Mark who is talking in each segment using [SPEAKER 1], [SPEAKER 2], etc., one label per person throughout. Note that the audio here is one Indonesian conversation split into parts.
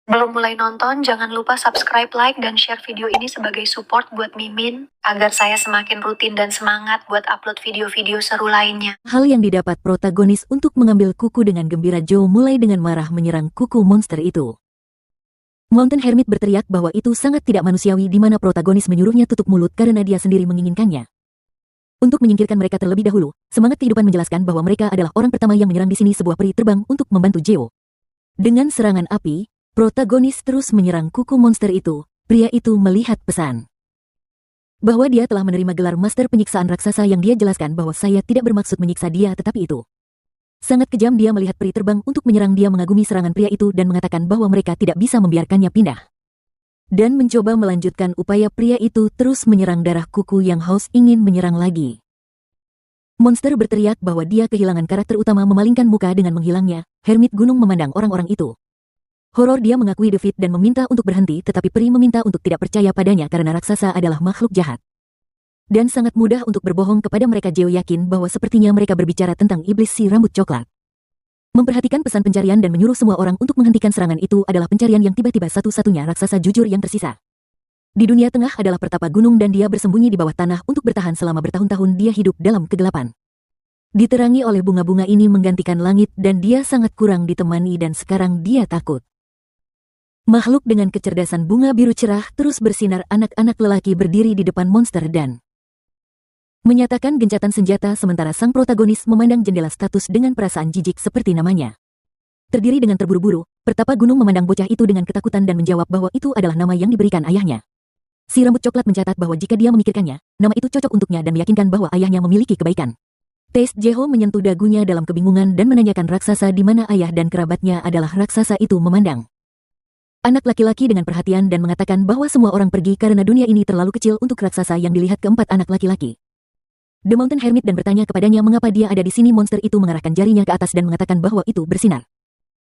[SPEAKER 1] Belum mulai nonton, jangan lupa subscribe, like, dan share video ini sebagai support buat Mimin, agar saya semakin rutin dan semangat buat upload video-video seru lainnya.
[SPEAKER 2] Hal yang didapat protagonis untuk mengambil kuku dengan gembira, Joe mulai dengan marah menyerang kuku monster itu. Mountain Hermit berteriak bahwa itu sangat tidak manusiawi di mana protagonis menyuruhnya tutup mulut karena dia sendiri menginginkannya. Untuk menyingkirkan mereka terlebih dahulu, semangat kehidupan menjelaskan bahwa mereka adalah orang pertama yang menyerang di sini. Sebuah peri terbang untuk membantu Joe. Dengan serangan api, protagonis terus menyerang kuku monster itu. Pria itu melihat pesan bahwa dia telah menerima gelar Master Penyiksaan Raksasa yang dia jelaskan bahwa saya tidak bermaksud menyiksa dia, tetapi itu sangat kejam. Dia melihat peri terbang untuk menyerang. Dia mengagumi serangan pria itu dan mengatakan bahwa mereka tidak bisa membiarkannya pindah. Dan mencoba melanjutkan upaya. Pria itu terus menyerang darah kuku yang haus ingin menyerang lagi. Monster berteriak bahwa dia kehilangan karakter utama. Memalingkan muka dengan menghilangnya, Hermit Gunung memandang orang-orang itu. Horor, dia mengakui defeat dan meminta untuk berhenti, tetapi peri meminta untuk tidak percaya padanya karena raksasa adalah makhluk jahat. Dan sangat mudah untuk berbohong kepada mereka. Joe yakin bahwa sepertinya mereka berbicara tentang iblis si rambut coklat. Memperhatikan pesan pencarian dan menyuruh semua orang untuk menghentikan serangan itu adalah pencarian yang tiba-tiba satu-satunya raksasa jujur yang tersisa. Di dunia tengah adalah pertapa gunung dan dia bersembunyi di bawah tanah untuk bertahan selama bertahun-tahun. Dia hidup dalam kegelapan. Diterangi oleh bunga-bunga ini menggantikan langit dan dia sangat kurang ditemani dan sekarang dia takut. Makhluk dengan kecerdasan bunga biru cerah terus bersinar. Anak-anak lelaki berdiri di depan monster dan menyatakan gencatan senjata sementara sang protagonis memandang jendela status dengan perasaan jijik seperti namanya. Terdiri dengan terburu-buru, pertapa gunung memandang bocah itu dengan ketakutan dan menjawab bahwa itu adalah nama yang diberikan ayahnya. Si rambut coklat mencatat bahwa jika dia memikirkannya, nama itu cocok untuknya dan meyakinkan bahwa ayahnya memiliki kebaikan. Taste Jeho menyentuh dagunya dalam kebingungan dan menanyakan raksasa di mana ayah dan kerabatnya adalah. Raksasa itu memandang anak laki-laki dengan perhatian dan mengatakan bahwa semua orang pergi karena dunia ini terlalu kecil untuk raksasa yang dilihat keempat anak laki-laki. The Mountain Hermit dan bertanya kepadanya mengapa dia ada di sini. Monster itu mengarahkan jarinya ke atas dan mengatakan bahwa itu bersinar.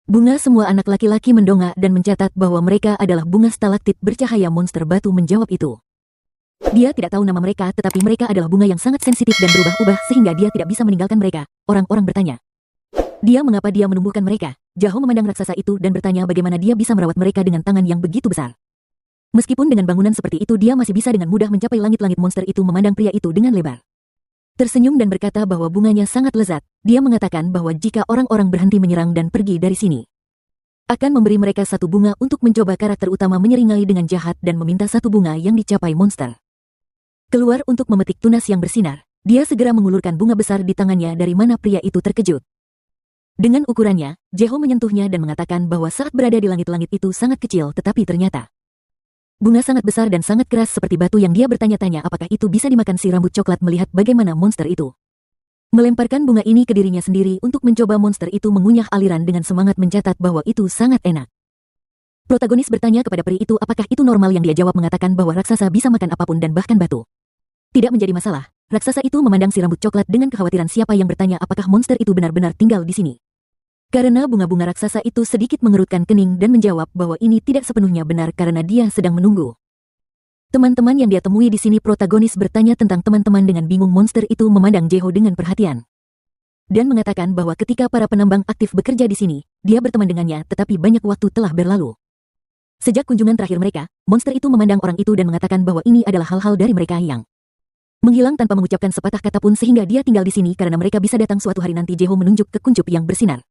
[SPEAKER 2] Bunga, semua anak laki-laki mendongak dan mencatat bahwa mereka adalah bunga stalaktit bercahaya. Monster batu menjawab itu. Dia tidak tahu nama mereka, tetapi mereka adalah bunga yang sangat sensitif dan berubah-ubah sehingga dia tidak bisa meninggalkan mereka. Orang-orang bertanya, dia mengapa dia menumbuhkan mereka? Jeho memandang raksasa itu dan bertanya bagaimana dia bisa merawat mereka dengan tangan yang begitu besar. Meskipun dengan bangunan seperti itu dia masih bisa dengan mudah mencapai langit-langit. Monster itu memandang pria itu dengan lebar. Tersenyum dan berkata bahwa bunganya sangat lezat. Dia mengatakan bahwa jika orang-orang berhenti menyerang dan pergi dari sini, akan memberi mereka satu bunga untuk mencoba. Karakter utama menyeringai dengan jahat dan meminta satu bunga yang dicapai monster keluar untuk memetik tunas yang bersinar. Dia segera mengulurkan bunga besar di tangannya dari mana pria itu terkejut. Dengan ukurannya, Jeho menyentuhnya dan mengatakan bahwa saat berada di langit-langit itu sangat kecil, tetapi ternyata bunga sangat besar dan sangat keras seperti batu yang dia bertanya-tanya apakah itu bisa dimakan. Si rambut coklat melihat bagaimana monster itu melemparkan bunga ini ke dirinya sendiri untuk mencoba. Monster itu mengunyah aliran dengan semangat mencatat bahwa itu sangat enak. Protagonis bertanya kepada peri itu apakah itu normal yang dia jawab mengatakan bahwa raksasa bisa makan apapun dan bahkan batu. Tidak menjadi masalah. Raksasa itu memandang si rambut coklat dengan kekhawatiran. Siapa yang bertanya apakah monster itu benar-benar tinggal di sini? Karena bunga-bunga raksasa itu sedikit mengerutkan kening dan menjawab bahwa ini tidak sepenuhnya benar karena dia sedang menunggu teman-teman yang dia temui di sini. Protagonis bertanya tentang teman-teman dengan bingung. Monster itu memandang Jeho dengan perhatian dan mengatakan bahwa ketika para penambang aktif bekerja di sini, dia berteman dengannya, tetapi banyak waktu telah berlalu sejak kunjungan terakhir mereka. Monster itu memandang orang itu dan mengatakan bahwa ini adalah hal-hal dari mereka yang menghilang tanpa mengucapkan sepatah kata pun sehingga dia tinggal di sini karena mereka bisa datang suatu hari nanti. Jeho menunjuk ke kuncup yang bersinar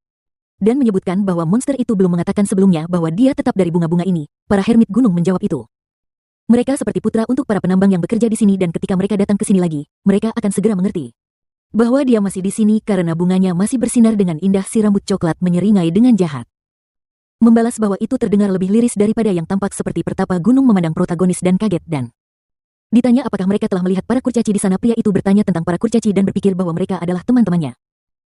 [SPEAKER 2] dan menyebutkan bahwa monster itu belum mengatakan sebelumnya bahwa dia tetap dari bunga-bunga ini. Para hermit gunung menjawab itu. Mereka seperti putra untuk para penambang yang bekerja di sini dan ketika mereka datang ke sini lagi, mereka akan segera mengerti bahwa dia masih di sini karena bunganya masih bersinar dengan indah. Si rambut coklat menyeringai dengan jahat. Membalas bahwa itu terdengar lebih liris daripada yang tampak. Seperti pertapa gunung memandang protagonis dan kaget dan ditanya apakah mereka telah melihat para kurcaci di sana. Pria itu bertanya tentang para kurcaci dan berpikir bahwa mereka adalah teman-temannya.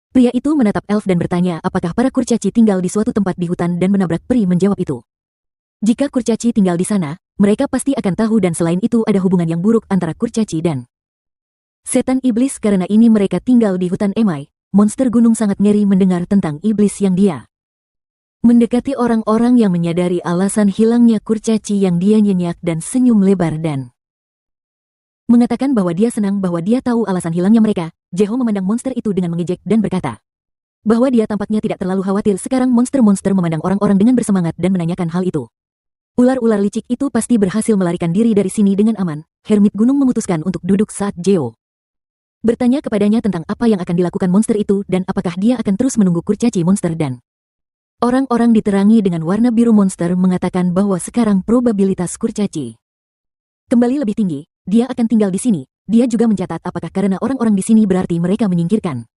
[SPEAKER 2] Pria itu menatap elf dan bertanya apakah para kurcaci tinggal di suatu tempat di hutan dan menabrak. Peri menjawab itu. Jika kurcaci tinggal di sana, mereka pasti akan tahu dan selain itu ada hubungan yang buruk antara kurcaci dan setan iblis karena ini mereka tinggal di hutan Emai. Monster gunung sangat ngeri mendengar tentang iblis yang dia mendekati. Orang-orang yang menyadari alasan hilangnya kurcaci yang dia nyenyak dan senyum lebar dan mengatakan bahwa dia senang bahwa dia tahu alasan hilangnya mereka. Jeho memandang monster itu dengan mengejek dan berkata, Bahwa dia tampaknya tidak terlalu khawatir sekarang monster-monster memandang orang-orang dengan bersemangat dan menanyakan hal itu. Ular-ular licik itu pasti berhasil melarikan diri dari sini dengan aman. Hermit Gunung memutuskan untuk duduk saat Geo bertanya kepadanya tentang apa yang akan dilakukan monster itu dan apakah dia akan terus menunggu kurcaci monster dan orang-orang diterangi dengan warna biru monster mengatakan bahwa sekarang probabilitas kurcaci kembali lebih tinggi, dia akan tinggal di sini. Dia juga mencatat apakah karena orang-orang di sini berarti mereka menyingkirkan.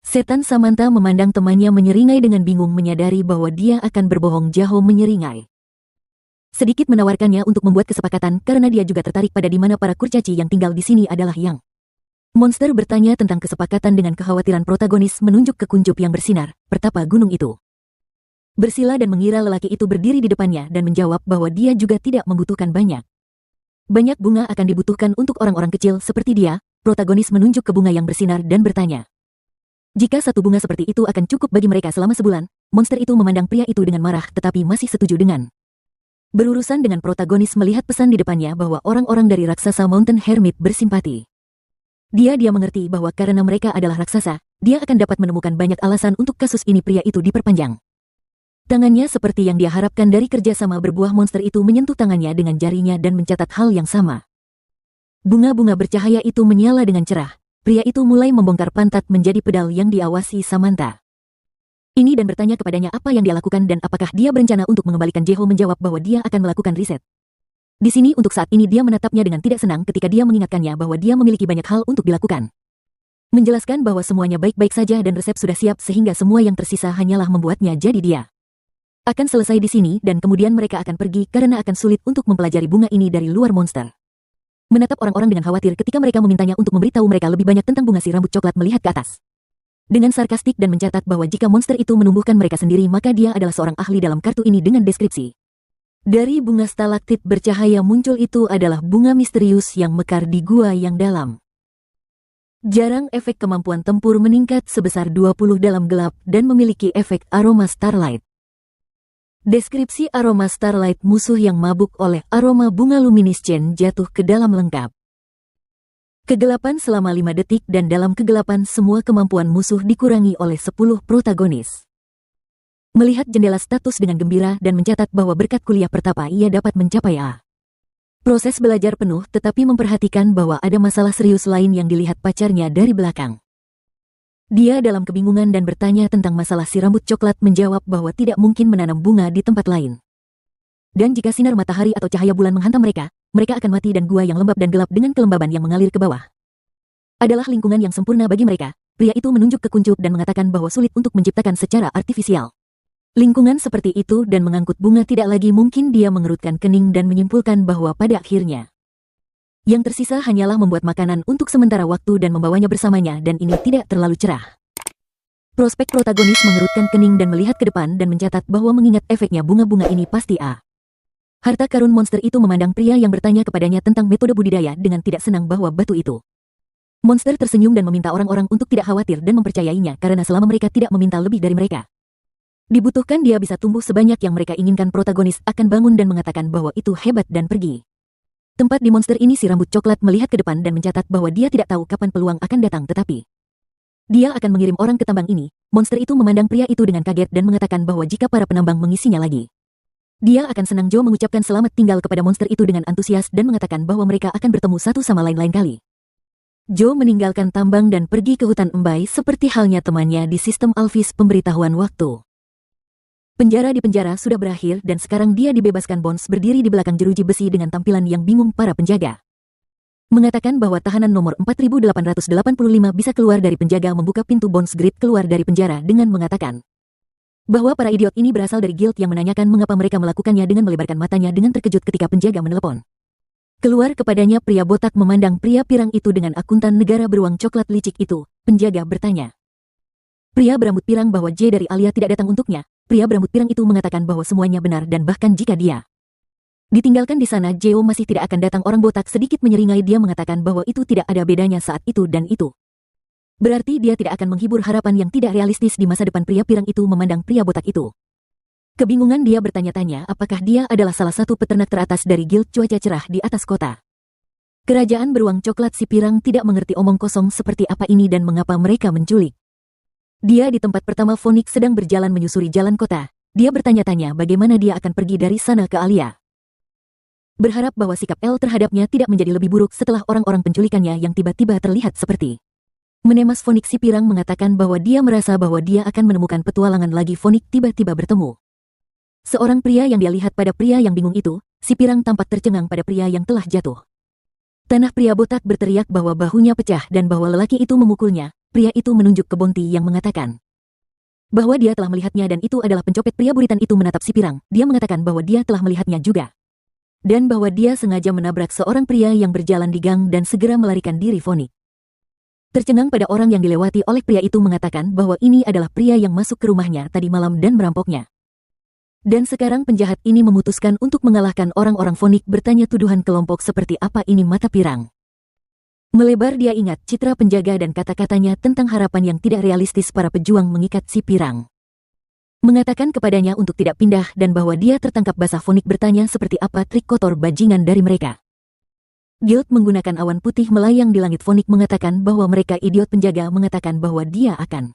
[SPEAKER 2] Setan Samantha memandang temannya menyeringai dengan bingung menyadari bahwa dia akan berbohong. Jaho menyeringai sedikit menawarkannya untuk membuat kesepakatan karena dia juga tertarik pada di mana para kurcaci yang tinggal di sini adalah yang. Monster bertanya tentang kesepakatan dengan kekhawatiran protagonis menunjuk ke kuncup yang bersinar, pertapa gunung itu. Bersila dan mengira lelaki itu berdiri di depannya dan menjawab bahwa dia juga tidak membutuhkan banyak. Banyak bunga akan dibutuhkan untuk orang-orang kecil seperti dia. Protagonis menunjuk ke bunga yang bersinar dan bertanya. Jika satu bunga seperti itu akan cukup bagi mereka selama sebulan, monster itu memandang pria itu dengan marah tetapi masih setuju dengan. Berurusan dengan protagonis melihat pesan di depannya bahwa orang-orang dari raksasa Mountain Hermit bersimpati. Dia mengerti bahwa karena mereka adalah raksasa, dia akan dapat menemukan banyak alasan untuk kasus ini. Pria itu diperpanjang. Tangannya seperti yang dia harapkan dari kerjasama berbuah monster itu menyentuh tangannya dengan jarinya dan mencatat hal yang sama. Bunga-bunga bercahaya itu menyala dengan cerah. Pria itu mulai membongkar pantat menjadi pedal yang diawasi Samantha. Ini dan bertanya kepadanya apa yang dia lakukan dan apakah dia berencana untuk mengembalikan. Jeho menjawab bahwa dia akan melakukan riset. Di sini untuk saat ini dia menatapnya dengan tidak senang ketika dia mengingatkannya bahwa dia memiliki banyak hal untuk dilakukan. Menjelaskan bahwa semuanya baik-baik saja dan resep sudah siap sehingga semua yang tersisa hanyalah membuatnya jadi dia. Akan selesai di sini dan kemudian mereka akan pergi karena akan sulit untuk mempelajari bunga ini dari luar monster. Menatap orang-orang dengan khawatir ketika mereka memintanya untuk memberitahu mereka lebih banyak tentang bunga si rambut coklat melihat ke atas. Dengan sarkastik dan mencatat bahwa jika monster itu menumbuhkan mereka sendiri maka dia adalah seorang ahli dalam kartu ini dengan deskripsi. Dari bunga stalaktit bercahaya muncul itu adalah bunga misterius yang mekar di gua yang dalam. Jarang efek kemampuan tempur meningkat sebesar 20 dalam gelap dan memiliki efek aroma starlight. Deskripsi aroma starlight musuh yang mabuk oleh aroma bunga luminiscent jatuh ke dalam lengkap. Kegelapan selama 5 detik dan dalam kegelapan semua kemampuan musuh dikurangi oleh 10 protagonis. Melihat jendela status dengan gembira dan mencatat bahwa berkat kuliah pertapa ia dapat mencapai A. Proses belajar penuh tetapi memperhatikan bahwa ada masalah serius lain yang dilihat pacarnya dari belakang. Dia dalam kebingungan dan bertanya tentang masalah si rambut coklat menjawab bahwa tidak mungkin menanam bunga di tempat lain. Dan jika sinar matahari atau cahaya bulan menghantam mereka, mereka akan mati dan gua yang lembab dan gelap dengan kelembaban yang mengalir ke bawah adalah lingkungan yang sempurna bagi mereka. Pria itu menunjuk ke kuncup dan mengatakan bahwa sulit untuk menciptakan secara artifisial lingkungan seperti itu dan mengangkut bunga tidak lagi mungkin. Dia mengerutkan kening dan menyimpulkan bahwa pada akhirnya yang tersisa hanyalah membuat makanan untuk sementara waktu dan membawanya bersamanya dan ini tidak terlalu cerah. Prospek protagonis mengerutkan kening dan melihat ke depan dan mencatat bahwa mengingat efeknya bunga-bunga ini pasti A. Harta karun monster itu memandang pria yang bertanya kepadanya tentang metode budidaya dengan tidak senang bahwa batu itu. Monster tersenyum dan meminta orang-orang untuk tidak khawatir dan mempercayainya karena selama mereka tidak meminta lebih dari mereka. Dibutuhkan dia bisa tumbuh sebanyak yang mereka inginkan. Protagonis akan bangun dan mengatakan bahwa itu hebat dan pergi. Tempat di monster ini si rambut coklat melihat ke depan dan mencatat bahwa dia tidak tahu kapan peluang akan datang tetapi dia akan mengirim orang ke tambang ini. Monster itu memandang pria itu dengan kaget dan mengatakan bahwa jika para penambang mengisinya lagi, dia akan senang. Joe mengucapkan selamat tinggal kepada monster itu dengan antusias dan mengatakan bahwa mereka akan bertemu satu sama lain kali. Joe meninggalkan tambang dan pergi ke hutan Embai seperti halnya temannya di sistem Alvis pemberitahuan waktu. Penjara di penjara sudah berakhir dan sekarang dia dibebaskan. Bones berdiri di belakang jeruji besi dengan tampilan yang bingung. Para penjaga mengatakan bahwa tahanan nomor 4885 bisa keluar dari penjaga membuka pintu. Bones Grid keluar dari penjara dengan mengatakan bahwa para idiot ini berasal dari guild yang menanyakan mengapa mereka melakukannya dengan melebarkan matanya dengan terkejut ketika penjaga menelepon. Keluar kepadanya pria botak memandang pria pirang itu dengan akuntan negara beruang coklat licik itu. Penjaga bertanya. Pria berambut pirang bahwa J dari Alia tidak datang untuknya. Pria berambut pirang itu mengatakan bahwa semuanya benar dan bahkan jika dia ditinggalkan di sana, Jeo masih tidak akan datang. Orang botak sedikit menyeringai. Dia mengatakan bahwa itu tidak ada bedanya saat itu dan itu berarti dia tidak akan menghibur harapan yang tidak realistis di masa depan. Pria pirang itu memandang pria botak itu. Kebingungan dia bertanya-tanya apakah dia adalah salah satu peternak teratas dari guild cuaca cerah di atas kota. Kerajaan beruang coklat. Si pirang tidak mengerti omong kosong seperti apa ini dan mengapa mereka menculik Dia di tempat pertama Phoenix sedang berjalan menyusuri jalan kota. Dia bertanya-tanya bagaimana dia akan pergi dari sana ke Alia. Berharap bahwa sikap Elle terhadapnya tidak menjadi lebih buruk setelah orang-orang penculikannya yang tiba-tiba terlihat seperti menemas Phoenix. Si pirang mengatakan bahwa dia merasa bahwa dia akan menemukan petualangan lagi. Phoenix tiba-tiba bertemu seorang pria yang dia lihat pada pria yang bingung itu. Si pirang tampak tercengang pada pria yang telah jatuh. Tanah. Pria botak berteriak bahwa bahunya pecah dan bahwa lelaki itu memukulnya. Pria itu menunjuk ke Bonti yang mengatakan bahwa dia telah melihatnya dan itu adalah pencopet. Pria buritan itu menatap si pirang. Dia mengatakan bahwa dia telah melihatnya juga. Dan bahwa dia sengaja menabrak seorang pria yang berjalan di gang dan segera melarikan diri. Phoenix tercengang pada orang yang dilewati oleh pria itu mengatakan bahwa ini adalah pria yang masuk ke rumahnya tadi malam dan merampoknya. Dan sekarang penjahat ini memutuskan untuk mengalahkan orang-orang. Phoenix bertanya tuduhan kelompok seperti apa ini. Mata pirang melebar. Dia ingat citra penjaga dan kata-katanya tentang harapan yang tidak realistis para pejuang mengikat. Si pirang mengatakan kepadanya untuk tidak pindah dan bahwa dia tertangkap basah. Phoenix bertanya seperti apa trik kotor bajingan dari mereka. Guild menggunakan awan putih melayang di langit. Phoenix mengatakan bahwa mereka idiot. Penjaga mengatakan bahwa dia akan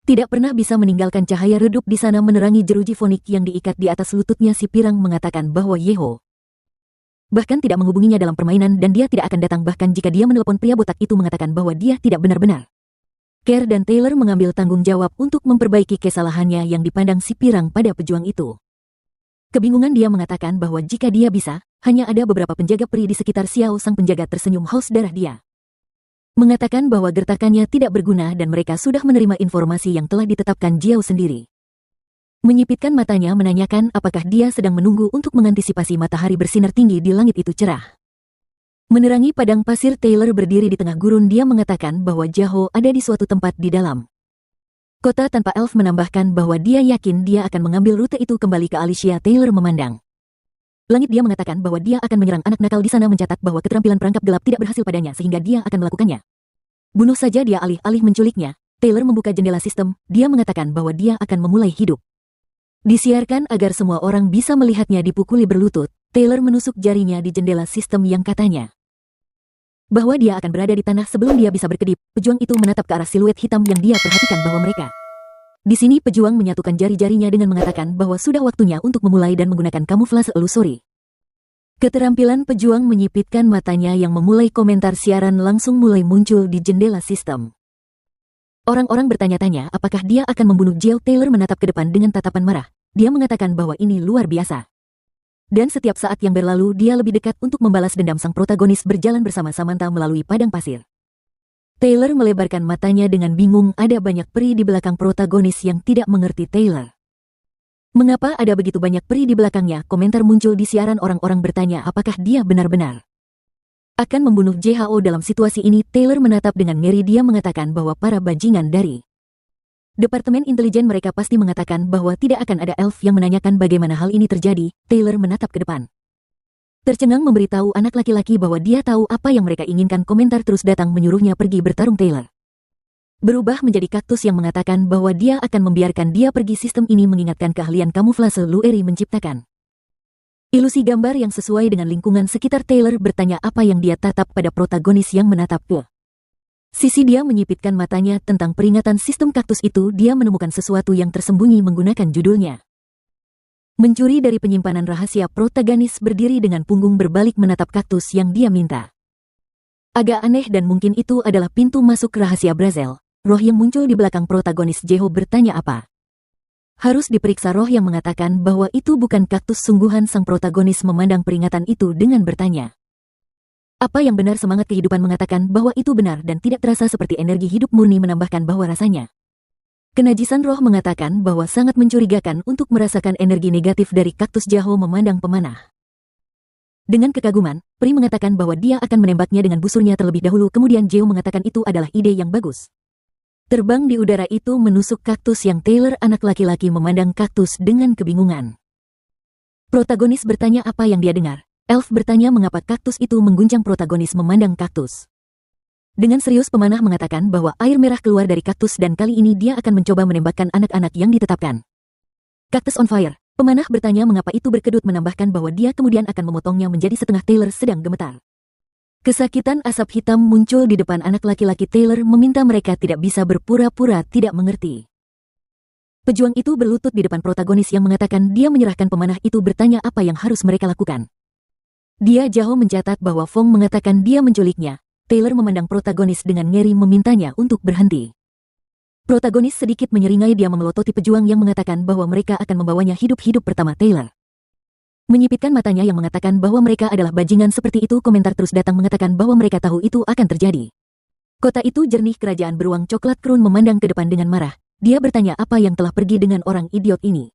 [SPEAKER 2] tidak pernah bisa meninggalkan cahaya redup di sana menerangi jeruji Phoenix yang diikat di atas lututnya. Si pirang mengatakan bahwa Yeho bahkan tidak menghubunginya dalam permainan dan dia tidak akan datang bahkan jika dia menelepon. Pria botak itu mengatakan bahwa dia tidak benar-benar care dan Taylor mengambil tanggung jawab untuk memperbaiki kesalahannya yang dipandang si pirang pada pejuang itu. Kebingungan. Dia mengatakan bahwa jika dia bisa, hanya ada beberapa penjaga peri di sekitar Xiao. Sang penjaga tersenyum. Haus darah. Dia mengatakan bahwa gertakannya tidak berguna dan mereka sudah menerima informasi yang telah ditetapkan. Jiao sendiri menyipitkan matanya menanyakan apakah dia sedang menunggu untuk mengantisipasi matahari bersinar tinggi di langit itu cerah menerangi padang pasir. Taylor berdiri di tengah gurun. Dia mengatakan bahwa Jaho ada di suatu tempat di dalam kota tanpa elf. Menambahkan bahwa dia yakin dia akan mengambil rute itu kembali ke Alicia. Taylor memandang langit. Dia mengatakan bahwa dia akan menyerang anak nakal di sana. Mencatat bahwa keterampilan perangkap gelap tidak berhasil padanya sehingga dia akan melakukannya. Bunuh saja dia alih-alih menculiknya. Taylor membuka jendela sistem. Dia mengatakan bahwa dia akan memulai hidup. Disiarkan agar semua orang bisa melihatnya dipukuli berlutut. Taylor menusuk jarinya di jendela sistem yang katanya bahwa dia akan berada di tanah sebelum dia bisa berkedip. Pejuang itu menatap ke arah siluet hitam yang dia perhatikan bahwa mereka di sini. Pejuang menyatukan jari-jarinya dengan mengatakan bahwa sudah waktunya untuk memulai dan menggunakan kamuflase ilusori. Keterampilan pejuang menyipitkan matanya yang memulai komentar siaran langsung mulai muncul di jendela sistem. Orang-orang bertanya-tanya apakah dia akan membunuh Jiao. Taylor menatap ke depan dengan tatapan marah. Dia mengatakan bahwa ini luar biasa. Dan setiap saat yang berlalu dia lebih dekat untuk membalas dendam. Sang protagonis berjalan bersama Samantha melalui padang pasir. Taylor melebarkan matanya dengan bingung. Ada banyak peri di belakang protagonis yang tidak mengerti Taylor. Mengapa ada begitu banyak peri di belakangnya? Komentar muncul di siaran. Orang-orang bertanya apakah dia benar-benar akan membunuh JHO dalam situasi ini. Taylor menatap dengan ngeri. Dia mengatakan bahwa para bajingan dari Departemen Intelijen mereka pasti mengatakan bahwa tidak akan ada elf yang menanyakan bagaimana hal ini terjadi. Taylor menatap ke depan. Tercengang memberitahu anak laki-laki bahwa dia tahu apa yang mereka inginkan. Komentar terus datang menyuruhnya pergi bertarung. Taylor berubah menjadi kaktus yang mengatakan bahwa dia akan membiarkan dia pergi. Sistem ini mengingatkan keahlian kamuflase Lueri menciptakan ilusi gambar yang sesuai dengan lingkungan sekitar. Taylor bertanya apa yang dia tatap pada protagonis yang menatap ke sisi. Dia menyipitkan matanya tentang peringatan sistem kaktus itu. Dia menemukan sesuatu yang tersembunyi menggunakan judulnya mencuri dari penyimpanan rahasia. Protagonis berdiri dengan punggung berbalik menatap kaktus yang dia minta. Agak aneh dan mungkin itu adalah pintu masuk rahasia Brazel. Roh yang muncul di belakang protagonis. Jeho bertanya apa harus diperiksa. Roh yang mengatakan bahwa itu bukan kaktus sungguhan. Sang protagonis memandang peringatan itu dengan bertanya apa yang benar. Semangat kehidupan mengatakan bahwa itu benar dan tidak terasa seperti energi hidup murni. Menambahkan bahwa rasanya kenajisan. Roh mengatakan bahwa sangat mencurigakan untuk merasakan energi negatif dari kaktus. Jaho memandang pemanah dengan kekaguman. Pri mengatakan bahwa dia akan menembaknya dengan busurnya terlebih dahulu. Kemudian Jeo mengatakan itu adalah ide yang bagus. Terbang di udara itu menusuk kaktus yang Taylor. Anak laki-laki memandang kaktus dengan kebingungan. Protagonis bertanya apa yang dia dengar. Elf bertanya mengapa kaktus itu mengguncang. Protagonis memandang kaktus dengan serius. Pemanah mengatakan bahwa air merah keluar dari kaktus dan kali ini dia akan mencoba menembakkan anak-anak yang ditetapkan. Kaktus on fire. Pemanah bertanya mengapa itu berkedut. Menambahkan bahwa dia kemudian akan memotongnya menjadi setengah. Taylor sedang gemetar. Kesakitan asap hitam muncul di depan anak laki-laki Taylor meminta mereka tidak bisa berpura-pura tidak mengerti. Pejuang itu berlutut di depan protagonis yang mengatakan dia menyerahkan pemanah itu bertanya apa yang harus mereka lakukan. Dia jauh mencatat bahwa Fong mengatakan dia menculiknya. Taylor memandang protagonis dengan ngeri memintanya untuk berhenti. Protagonis sedikit menyeringai dia memelototi pejuang yang mengatakan bahwa mereka akan membawanya hidup-hidup pertama Taylor. Menyipitkan matanya yang mengatakan bahwa mereka adalah bajingan seperti itu, komentar terus datang mengatakan bahwa mereka tahu itu akan terjadi. Kota itu jernih, kerajaan beruang coklat. Krun memandang ke depan dengan marah. Dia bertanya apa yang telah pergi dengan orang idiot ini.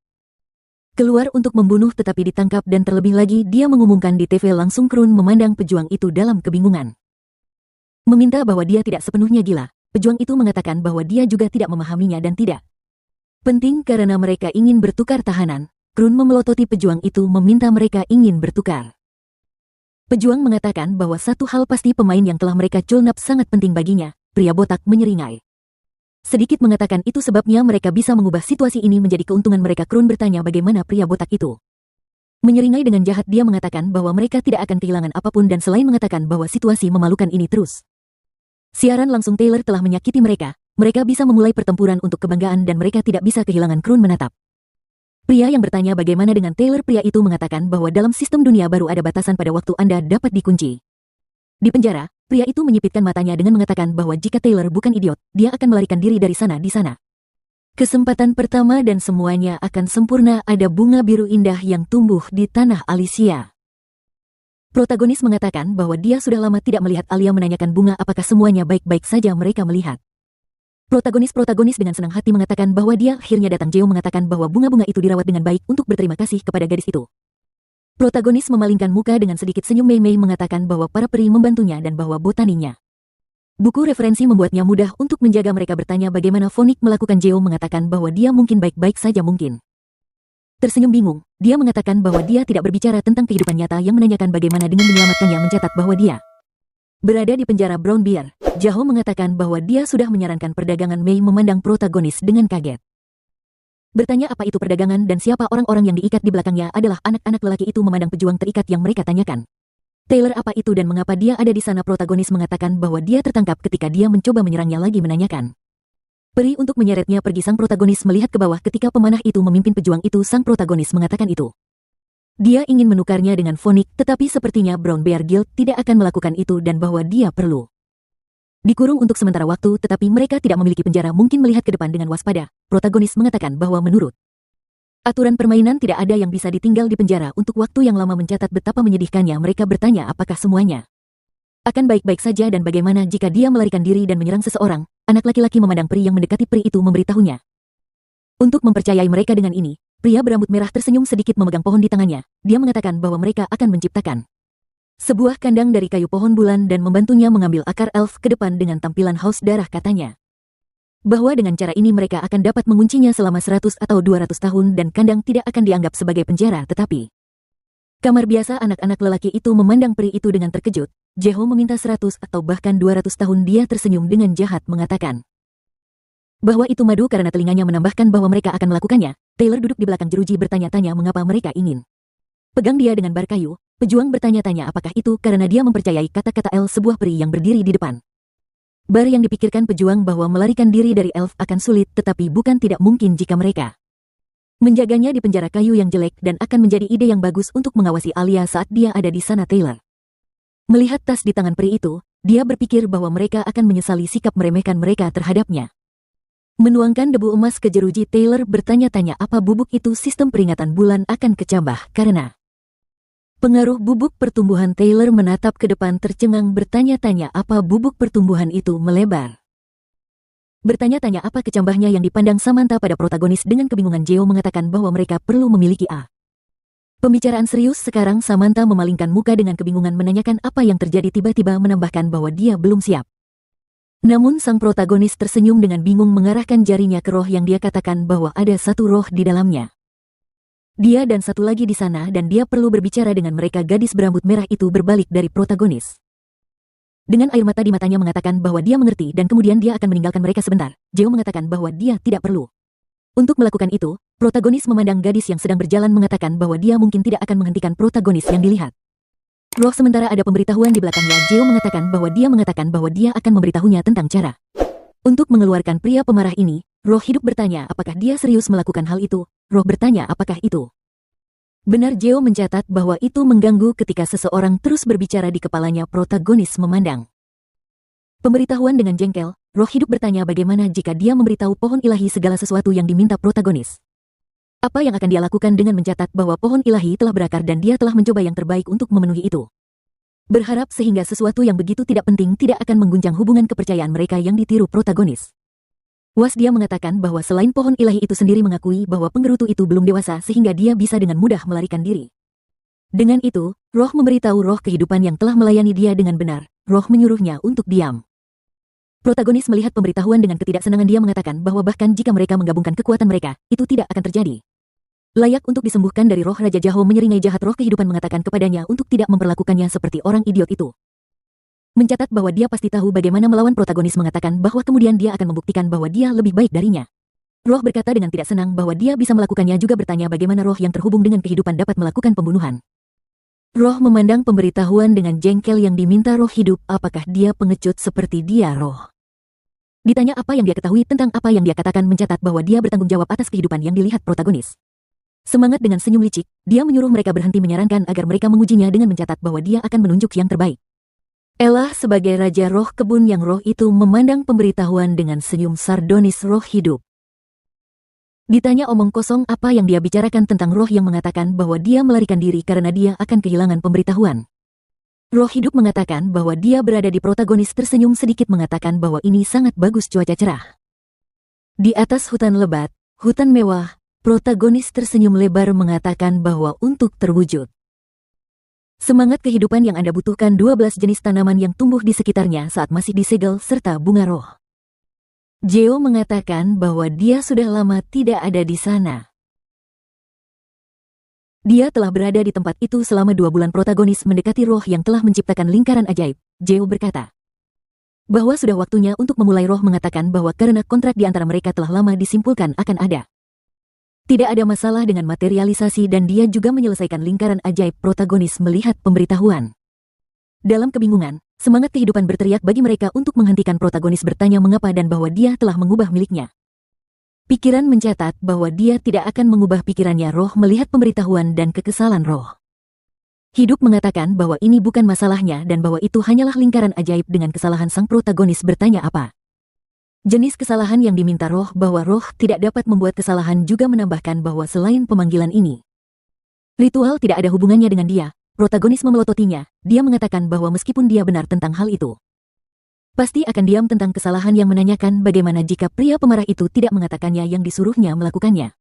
[SPEAKER 2] Keluar untuk membunuh tetapi ditangkap dan terlebih lagi dia mengumumkan di TV langsung. Krun memandang pejuang itu dalam kebingungan. Meminta bahwa dia tidak sepenuhnya gila. Pejuang itu mengatakan bahwa dia juga tidak memahaminya dan tidak penting karena mereka ingin bertukar tahanan. Krun memelototi pejuang itu meminta mereka ingin bertukar. Pejuang mengatakan bahwa satu hal pasti, pemain yang telah mereka culnap sangat penting baginya. Pria botak menyeringai. Sedikit mengatakan itu sebabnya mereka bisa mengubah situasi ini menjadi keuntungan mereka. Krun bertanya bagaimana pria botak itu. Menyeringai dengan jahat dia mengatakan bahwa mereka tidak akan kehilangan apapun dan selain mengatakan bahwa situasi memalukan ini terus siaran langsung Taylor telah menyakiti mereka. Mereka bisa memulai pertempuran untuk kebanggaan dan mereka tidak bisa kehilangan. Krun menatap pria yang bertanya bagaimana dengan Taylor. Pria itu mengatakan bahwa dalam sistem dunia baru ada batasan pada waktu Anda dapat dikunci. Di penjara, pria itu menyipitkan matanya dengan mengatakan bahwa jika Taylor bukan idiot, dia akan melarikan diri dari sana di sana. Kesempatan pertama dan semuanya akan sempurna. Ada bunga biru indah yang tumbuh di tanah Alicia. Protagonis mengatakan bahwa dia sudah lama tidak melihat Alia menanyakan bunga apakah semuanya baik-baik saja. Mereka melihat Protagonis dengan senang hati mengatakan bahwa dia akhirnya datang. Jeo mengatakan bahwa bunga-bunga itu dirawat dengan baik untuk berterima kasih kepada gadis itu. Protagonis memalingkan muka dengan sedikit senyum. Mei Mei mengatakan bahwa para peri membantunya dan bahwa botaninya. Buku referensi membuatnya mudah untuk menjaga mereka. Bertanya bagaimana Fonik melakukan. Jeo mengatakan bahwa dia mungkin baik-baik saja mungkin. Tersenyum bingung, dia mengatakan bahwa dia tidak berbicara tentang kehidupan nyata yang menanyakan bagaimana dengan menyelamatkannya. Mencatat bahwa dia berada di penjara Brown Bear. Jaho mengatakan bahwa dia sudah menyarankan perdagangan. Mei memandang protagonis dengan kaget. Bertanya apa itu perdagangan dan siapa orang-orang yang diikat di belakangnya adalah anak-anak lelaki itu. Memandang pejuang terikat yang mereka tanyakan. Taylor apa itu dan mengapa dia ada di sana. Protagonis mengatakan bahwa dia tertangkap ketika dia mencoba menyerangnya lagi menanyakan peri untuk menyeretnya pergi. Sang protagonis melihat ke bawah ketika pemanah itu memimpin pejuang itu. Sang protagonis mengatakan itu dia ingin menukarnya dengan Fonik, tetapi sepertinya Brown Bear Guild tidak akan melakukan itu dan bahwa dia perlu dikurung untuk sementara waktu, tetapi mereka tidak memiliki penjara. Mungkin melihat ke depan dengan waspada. Protagonis mengatakan bahwa menurut aturan permainan tidak ada yang bisa ditinggal di penjara untuk waktu yang lama. Mencatat betapa menyedihkannya. Mereka bertanya apakah semuanya akan baik-baik saja dan bagaimana jika dia melarikan diri dan menyerang seseorang. Anak laki-laki memandang peri yang mendekati. Peri itu memberitahunya untuk mempercayai mereka dengan ini. Pria berambut merah tersenyum sedikit memegang pohon di tangannya. Dia mengatakan bahwa mereka akan menciptakan sebuah kandang dari kayu pohon bulan dan membantunya mengambil akar elf ke depan dengan tampilan haus darah. Katanya bahwa dengan cara ini mereka akan dapat menguncinya selama 100 atau 200 tahun dan kandang tidak akan dianggap sebagai penjara tetapi kamar biasa. Anak-anak lelaki itu memandang peri itu dengan terkejut. Jeho meminta 100 atau bahkan 200 tahun. Dia tersenyum dengan jahat mengatakan bahwa itu madu karena telinganya menambahkan bahwa mereka akan melakukannya. Taylor duduk di belakang jeruji bertanya-tanya mengapa mereka ingin pegang dia dengan bar kayu. Pejuang bertanya-tanya apakah itu karena dia mempercayai kata-kata El, sebuah peri yang berdiri di depan bar yang dipikirkan pejuang bahwa melarikan diri dari elf akan sulit tetapi bukan tidak mungkin jika mereka menjaganya di penjara kayu yang jelek dan akan menjadi ide yang bagus untuk mengawasi Alia saat dia ada di sana. Taylor melihat tas di tangan peri itu, dia berpikir bahwa mereka akan menyesali sikap meremehkan mereka terhadapnya. Menuangkan debu emas ke jeruji. Taylor bertanya-tanya apa bubuk itu. Sistem peringatan bulan akan kecambah karena pengaruh bubuk pertumbuhan. Taylor menatap ke depan tercengang bertanya-tanya apa bubuk pertumbuhan itu melebar. Bertanya-tanya apa kecambahnya yang dipandang Samantha pada protagonis dengan kebingungan. Jeo mengatakan bahwa mereka perlu memiliki pembicaraan serius sekarang. Samantha memalingkan muka dengan kebingungan menanyakan apa yang terjadi. Tiba-tiba menambahkan bahwa dia belum siap. Namun sang protagonis tersenyum dengan bingung mengarahkan jarinya ke roh yang dia katakan bahwa ada satu roh di dalamnya. Dia dan satu lagi di sana dan dia perlu berbicara dengan mereka. Gadis berambut merah itu berbalik dari protagonis. Dengan air mata di matanya mengatakan bahwa dia mengerti dan kemudian dia akan meninggalkan mereka sebentar. Jeo mengatakan bahwa dia tidak perlu untuk melakukan itu. Protagonis memandang gadis yang sedang berjalan mengatakan bahwa dia mungkin tidak akan menghentikan protagonis yang dilihat. Roh sementara ada pemberitahuan di belakangnya. Jeo mengatakan bahwa dia akan memberitahunya tentang cara untuk mengeluarkan pria pemarah ini. Roh hidup bertanya apakah dia serius melakukan hal itu. Roh bertanya apakah itu benar. Jeo mencatat bahwa itu mengganggu ketika seseorang terus berbicara di kepalanya. Protagonis memandang pemberitahuan dengan jengkel. Roh hidup bertanya bagaimana jika dia memberitahu pohon ilahi segala sesuatu yang diminta protagonis. Apa yang akan dia lakukan dengan mencatat bahwa pohon ilahi telah berakar dan dia telah mencoba yang terbaik untuk memenuhi itu. Berharap sehingga sesuatu yang begitu tidak penting tidak akan mengguncang hubungan kepercayaan mereka yang ditiru protagonis. Was dia mengatakan bahwa selain pohon ilahi itu sendiri mengakui bahwa penggerutu itu belum dewasa sehingga dia bisa dengan mudah melarikan diri. Dengan itu, roh memberitahu roh kehidupan yang telah melayani dia dengan benar. Roh menyuruhnya untuk diam. Protagonis melihat pemberitahuan dengan ketidaksenangan. Dia mengatakan bahwa bahkan jika mereka menggabungkan kekuatan mereka, itu tidak akan terjadi. Layak untuk disembuhkan dari roh Raja Jaho menyeringai jahat. Roh kehidupan mengatakan kepadanya untuk tidak memperlakukannya seperti orang idiot itu. Mencatat bahwa dia pasti tahu bagaimana melawan. Protagonis mengatakan bahwa kemudian dia akan membuktikan bahwa dia lebih baik darinya. Roh berkata dengan tidak senang bahwa dia bisa melakukannya. Juga bertanya bagaimana roh yang terhubung dengan kehidupan dapat melakukan pembunuhan. Roh memandang pemberitahuan dengan jengkel yang diminta roh hidup. Apakah dia pengecut seperti dia? Roh ditanya apa yang dia ketahui tentang apa yang dia katakan. Mencatat bahwa dia bertanggung jawab atas kehidupan yang dilihat protagonis. Semangat dengan senyum licik, dia menyuruh mereka berhenti menyarankan agar mereka mengujinya dengan mencatat bahwa dia akan menunjuk yang terbaik. Elah sebagai raja roh kebun yang roh itu memandang pemberitahuan dengan senyum sardonis. Roh hidup ditanya omong kosong apa yang dia bicarakan tentang roh yang mengatakan bahwa dia melarikan diri karena dia akan kehilangan pemberitahuan. Roh hidup mengatakan bahwa dia berada di protagonis. Tersenyum sedikit mengatakan bahwa ini sangat bagus cuaca cerah. Di atas hutan lebat, hutan mewah, protagonis tersenyum lebar mengatakan bahwa untuk terwujud semangat kehidupan yang Anda butuhkan 12 jenis tanaman yang tumbuh di sekitarnya saat masih disegel serta bunga roh. Jeo mengatakan bahwa dia sudah lama tidak ada di sana. Dia telah berada di tempat itu selama 2 bulan. Protagonis mendekati roh yang telah menciptakan lingkaran ajaib. Jeo berkata bahwa sudah waktunya untuk memulai. Roh mengatakan bahwa karena kontrak di antara mereka telah lama disimpulkan akan ada tidak ada masalah dengan materialisasi dan dia juga menyelesaikan lingkaran ajaib. Protagonis melihat pemberitahuan dalam kebingungan. Semangat kehidupan berteriak bagi mereka untuk menghentikan. Protagonis bertanya mengapa dan bahwa dia telah mengubah miliknya. Pikiran mencatat bahwa dia tidak akan mengubah pikirannya. Roh melihat pemberitahuan dan kekesalan roh hidup mengatakan bahwa ini bukan masalahnya dan bahwa itu hanyalah lingkaran ajaib dengan kesalahan. Sang protagonis bertanya apa jenis kesalahan yang diminta roh. Bahwa roh tidak dapat membuat kesalahan. Juga menambahkan bahwa selain pemanggilan ini, ritual tidak ada hubungannya dengan dia. Protagonis memelototinya. Dia mengatakan bahwa meskipun dia benar tentang hal itu, pasti akan diam tentang kesalahan. Yang menanyakan bagaimana jika pria pemarah itu tidak mengatakannya yang disuruhnya melakukannya.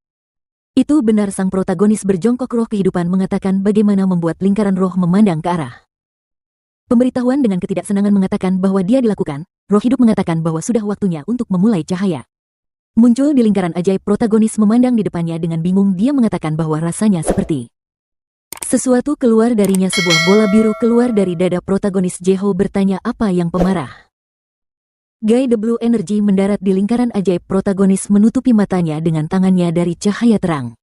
[SPEAKER 2] Itu benar. Sang protagonis berjongkok. Roh kehidupan mengatakan bagaimana membuat lingkaran roh memandang ke arah pemberitahuan dengan ketidaksenangan. Mengatakan bahwa dia dilakukan. Roh hidup mengatakan bahwa sudah waktunya untuk memulai. Cahaya muncul di lingkaran ajaib. Protagonis memandang di depannya dengan bingung. Dia mengatakan bahwa rasanya seperti sesuatu keluar darinya. Sebuah bola biru keluar dari dada protagonis. Jeho bertanya apa yang pemarah. Guy the Blue Energy mendarat di lingkaran ajaib. Protagonis menutupi matanya dengan tangannya dari cahaya terang.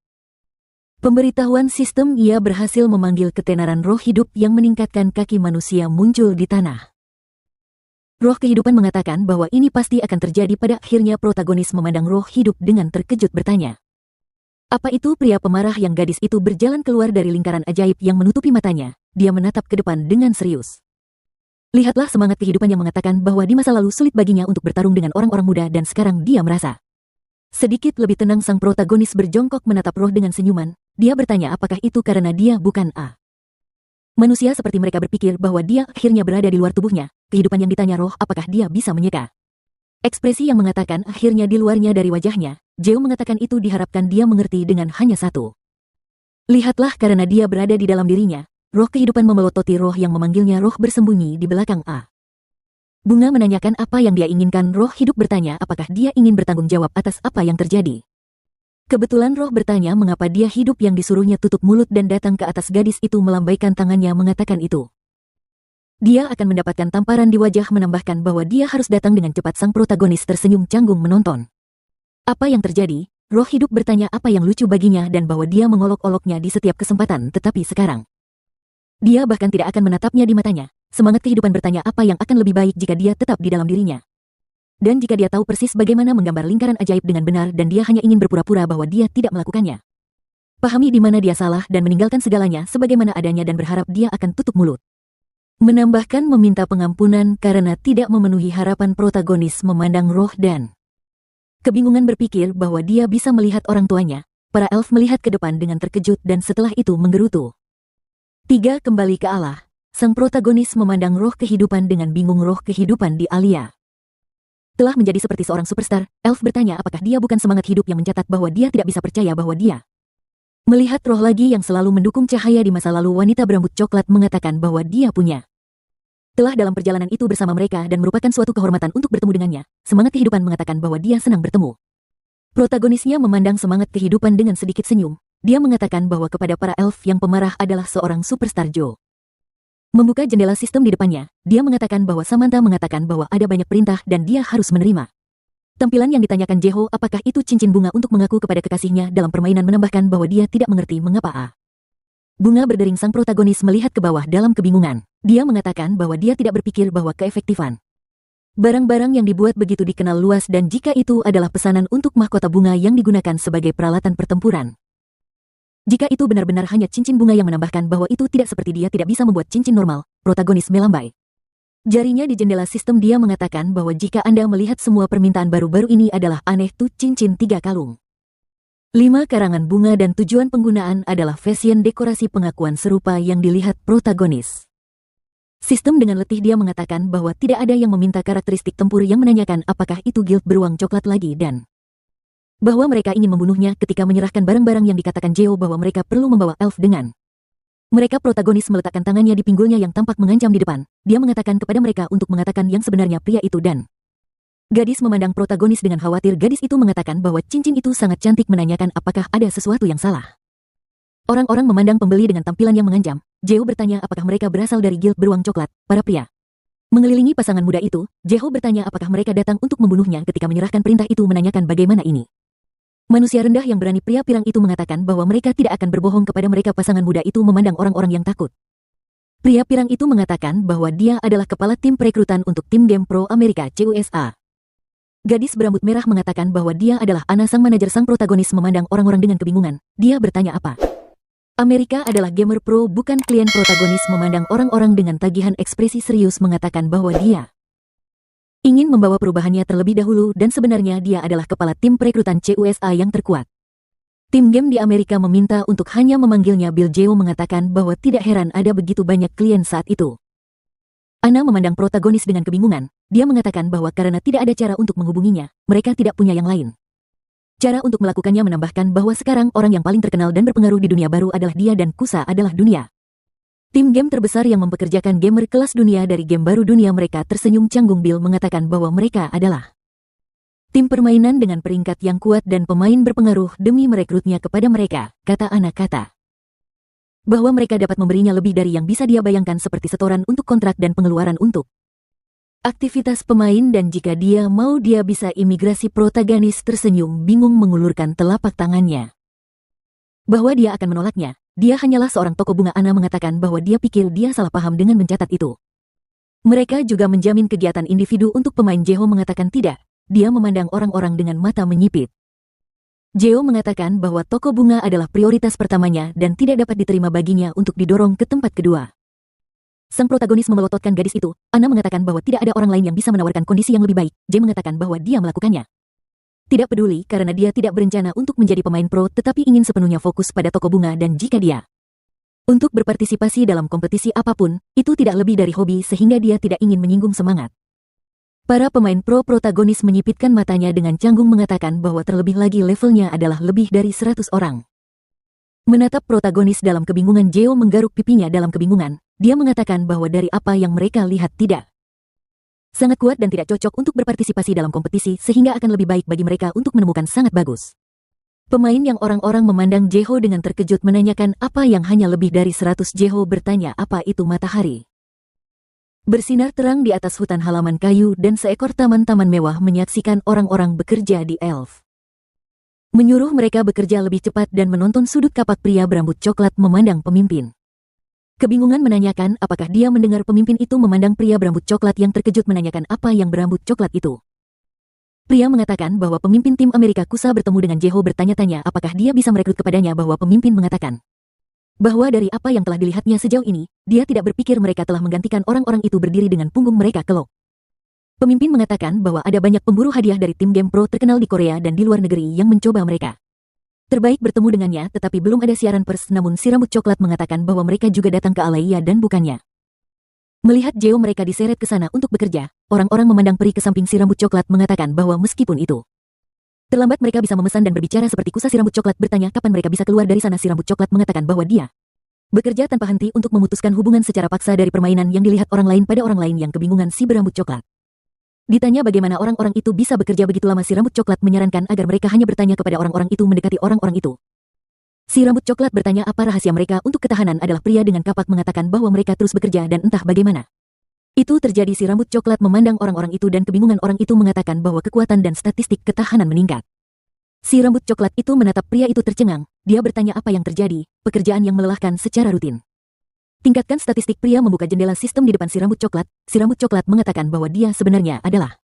[SPEAKER 2] Pemberitahuan sistem. Ia berhasil memanggil ketenaran roh hidup yang meningkatkan kaki manusia muncul di tanah. Roh kehidupan mengatakan bahwa ini pasti akan terjadi pada akhirnya. Protagonis memandang roh hidup dengan terkejut bertanya apa itu pria pemarah yang gadis itu berjalan keluar dari lingkaran ajaib yang menutupi matanya. Dia menatap ke depan dengan serius. Lihatlah semangat kehidupan yang mengatakan bahwa di masa lalu sulit baginya untuk bertarung dengan orang-orang muda dan sekarang dia merasa sedikit lebih tenang. Sang protagonis berjongkok menatap roh dengan senyuman. Dia bertanya apakah itu karena dia bukan manusia seperti mereka. Berpikir bahwa dia akhirnya berada di luar tubuhnya. Kehidupan yang ditanya roh apakah dia bisa menyeka ekspresi yang mengatakan akhirnya di luarnya dari wajahnya. Jeo mengatakan itu diharapkan dia mengerti dengan hanya satu. Lihatlah karena dia berada di dalam dirinya. Roh kehidupan memelototi roh yang memanggilnya. Roh bersembunyi di belakang bunga menanyakan apa yang dia inginkan. Roh hidup bertanya apakah dia ingin bertanggung jawab atas apa yang terjadi. Kebetulan roh bertanya mengapa dia hidup yang disuruhnya tutup mulut dan datang ke atas. Gadis itu melambaikan tangannya mengatakan itu dia akan mendapatkan tamparan di wajah. Menambahkan bahwa dia harus datang dengan cepat. Sang protagonis tersenyum canggung menonton apa yang terjadi. Roh hidup bertanya apa yang lucu baginya dan bahwa dia mengolok-oloknya di setiap kesempatan. Tetapi sekarang Dia bahkan tidak akan menatapnya di matanya. Semangat kehidupan bertanya apa yang akan lebih baik jika dia tetap di dalam dirinya. Dan jika dia tahu persis bagaimana menggambar lingkaran ajaib dengan benar dan dia hanya ingin berpura-pura bahwa dia tidak melakukannya. Pahami di mana dia salah dan meninggalkan segalanya sebagaimana adanya dan berharap dia akan tutup mulut. Menambahkan meminta pengampunan karena tidak memenuhi harapan protagonis memandang roh dan kebingungan berpikir bahwa dia bisa melihat orang tuanya. Para elf melihat ke depan dengan terkejut dan setelah itu menggerutu. 3. Kembali ke Allah. Sang protagonis memandang roh kehidupan dengan bingung. Roh kehidupan di Alia telah menjadi seperti seorang superstar. Elf bertanya apakah dia bukan semangat hidup yang mencatat bahwa dia tidak bisa percaya bahwa dia melihat roh lagi yang selalu mendukung cahaya di masa lalu. Wanita berambut coklat mengatakan bahwa dia punya telah dalam perjalanan itu bersama mereka dan merupakan suatu kehormatan untuk bertemu dengannya. Semangat kehidupan mengatakan bahwa dia senang bertemu. Protagonisnya memandang semangat kehidupan dengan sedikit senyum. Dia mengatakan bahwa kepada para elf yang pemarah adalah seorang superstar Joe. Membuka jendela sistem di depannya, dia mengatakan bahwa Samantha mengatakan bahwa ada banyak perintah dan dia harus menerima. Tampilan yang ditanyakan Jeho apakah itu cincin bunga untuk mengaku kepada kekasihnya dalam permainan menambahkan bahwa dia tidak mengerti mengapa bunga berdering. Sang protagonis melihat ke bawah dalam kebingungan. Dia mengatakan bahwa dia tidak berpikir bahwa keefektifan barang-barang yang dibuat begitu dikenal luas dan jika itu adalah pesanan untuk mahkota bunga yang digunakan sebagai peralatan pertempuran. Jika itu benar-benar hanya cincin bunga yang menambahkan bahwa itu tidak seperti dia tidak bisa membuat cincin normal, protagonis melambai jarinya di jendela sistem. Dia mengatakan bahwa jika Anda melihat semua permintaan baru-baru ini adalah aneh tuh cincin 3 kalung. 5 karangan bunga dan tujuan penggunaan adalah fashion dekorasi pengakuan serupa yang dilihat protagonis. Sistem dengan letih dia mengatakan bahwa tidak ada yang meminta karakteristik tempur yang menanyakan apakah itu guild beruang coklat lagi dan bahwa mereka ingin membunuhnya ketika menyerahkan barang-barang yang dikatakan Jeho bahwa mereka perlu membawa elf dengan mereka. Protagonis meletakkan tangannya di pinggulnya yang tampak mengancam di depan. Dia mengatakan kepada mereka untuk mengatakan yang sebenarnya pria itu dan gadis memandang protagonis dengan khawatir. Gadis itu mengatakan bahwa cincin itu sangat cantik menanyakan apakah ada sesuatu yang salah. Orang-orang memandang pembeli dengan tampilan yang mengancam. Jeho bertanya apakah mereka berasal dari guild beruang coklat, para pria. Mengelilingi pasangan muda itu, Jeho bertanya apakah mereka datang untuk membunuhnya ketika menyerahkan perintah itu menanyakan bagaimana ini. Manusia rendah yang berani pria pirang itu mengatakan bahwa mereka tidak akan berbohong kepada mereka. Pasangan muda itu memandang orang-orang yang takut. Pria pirang itu mengatakan bahwa dia adalah kepala tim perekrutan untuk tim game pro Amerika CUSA. Gadis berambut merah mengatakan bahwa dia adalah Ana, sang manajer. Sang protagonis memandang orang-orang dengan kebingungan. Dia bertanya apa Amerika adalah gamer pro bukan klien. Protagonis memandang orang-orang dengan tagihan. Ekspresi serius mengatakan bahwa dia ingin membawa perubahannya terlebih dahulu dan sebenarnya dia adalah kepala tim perekrutan CUSA yang terkuat. Tim game di Amerika meminta untuk hanya memanggilnya Bill. Jeho mengatakan bahwa tidak heran ada begitu banyak klien saat itu. Ana memandang protagonis dengan kebingungan. Dia mengatakan bahwa karena tidak ada cara untuk menghubunginya, mereka tidak punya yang lain. Cara untuk melakukannya menambahkan bahwa sekarang orang yang paling terkenal dan berpengaruh di dunia baru adalah dia dan Kusa adalah dunia. Tim game terbesar yang mempekerjakan gamer kelas dunia dari game baru dunia mereka tersenyum canggung. Bill mengatakan bahwa mereka adalah tim permainan dengan peringkat yang kuat dan pemain berpengaruh demi merekrutnya kepada mereka, kata anak kata. Bahwa mereka dapat memberinya lebih dari yang bisa dia bayangkan seperti setoran untuk kontrak dan pengeluaran untuk aktivitas pemain dan jika dia mau dia bisa imigrasi. Protagonis tersenyum bingung mengulurkan telapak tangannya. Bahwa dia akan menolaknya. Dia hanyalah seorang toko bunga. Ana mengatakan bahwa dia pikir dia salah paham dengan mencatat itu. Mereka juga menjamin kegiatan individu untuk pemain. Jeho mengatakan tidak. Dia memandang orang-orang dengan mata menyipit. Jeho mengatakan bahwa toko bunga adalah prioritas pertamanya dan tidak dapat diterima baginya untuk didorong ke tempat kedua. Sang protagonis memelototkan gadis itu. Ana mengatakan bahwa tidak ada orang lain yang bisa menawarkan kondisi yang lebih baik. Jay mengatakan bahwa dia melakukannya. Tidak peduli karena dia tidak berencana untuk menjadi pemain pro tetapi ingin sepenuhnya fokus pada toko bunga dan jika dia untuk berpartisipasi dalam kompetisi apapun, itu tidak lebih dari hobi sehingga dia tidak ingin menyinggung semangat. Para pemain pro protagonis menyipitkan matanya dengan canggung mengatakan bahwa terlebih lagi levelnya adalah lebih dari 100 orang. Menatap protagonis dalam kebingungan, Jeo menggaruk pipinya dalam kebingungan. Dia mengatakan bahwa dari apa yang mereka lihat tidak sangat kuat dan tidak cocok untuk berpartisipasi dalam kompetisi sehingga akan lebih baik bagi mereka untuk menemukan sangat bagus. Pemain yang orang-orang memandang Jeho dengan terkejut menanyakan apa yang hanya lebih dari 100. Jeho bertanya apa itu matahari. Bersinar terang di atas hutan halaman kayu dan seekor taman-taman mewah menyaksikan orang-orang bekerja di Elf. Menyuruh mereka bekerja lebih cepat dan menonton sudut kapak. Pria berambut coklat memandang pemimpin. Kebingungan menanyakan apakah dia mendengar pemimpin itu memandang pria berambut coklat yang terkejut menanyakan apa yang berambut coklat itu. Pria mengatakan bahwa pemimpin tim Amerika Kusa bertemu dengan Jeho bertanya-tanya apakah dia bisa merekrut kepadanya bahwa pemimpin mengatakan bahwa dari apa yang telah dilihatnya sejauh ini, dia tidak berpikir mereka telah menggantikan orang-orang itu berdiri dengan punggung mereka kelok. Pemimpin mengatakan bahwa ada banyak pemburu hadiah dari tim game pro terkenal di Korea dan di luar negeri yang mencoba mereka. Terbaik bertemu dengannya tetapi belum ada siaran pers namun si rambut coklat mengatakan bahwa mereka juga datang ke Alaya dan bukannya. Melihat Jeo mereka diseret ke sana untuk bekerja, orang-orang memandang peri ke samping si rambut coklat mengatakan bahwa meskipun itu terlambat mereka bisa memesan dan berbicara seperti Kusa si rambut coklat bertanya kapan mereka bisa keluar dari sana si rambut coklat mengatakan bahwa dia bekerja tanpa henti untuk memutuskan hubungan secara paksa dari permainan yang dilihat orang lain pada orang lain yang kebingungan si berambut coklat. Ditanya bagaimana orang-orang itu bisa bekerja begitu lama si rambut coklat menyarankan agar mereka hanya bertanya kepada orang-orang itu mendekati orang-orang itu. Si rambut coklat bertanya apa rahasia mereka untuk ketahanan adalah pria dengan kapak mengatakan bahwa mereka terus bekerja dan entah bagaimana. Itu terjadi si rambut coklat memandang orang-orang itu dan kebingungan orang itu mengatakan bahwa kekuatan dan statistik ketahanan meningkat. Si rambut coklat itu menatap pria itu tercengang, dia bertanya apa yang terjadi, pekerjaan yang melelahkan secara rutin. Tingkatkan statistik pria membuka jendela sistem di depan si rambut coklat mengatakan bahwa dia sebenarnya adalah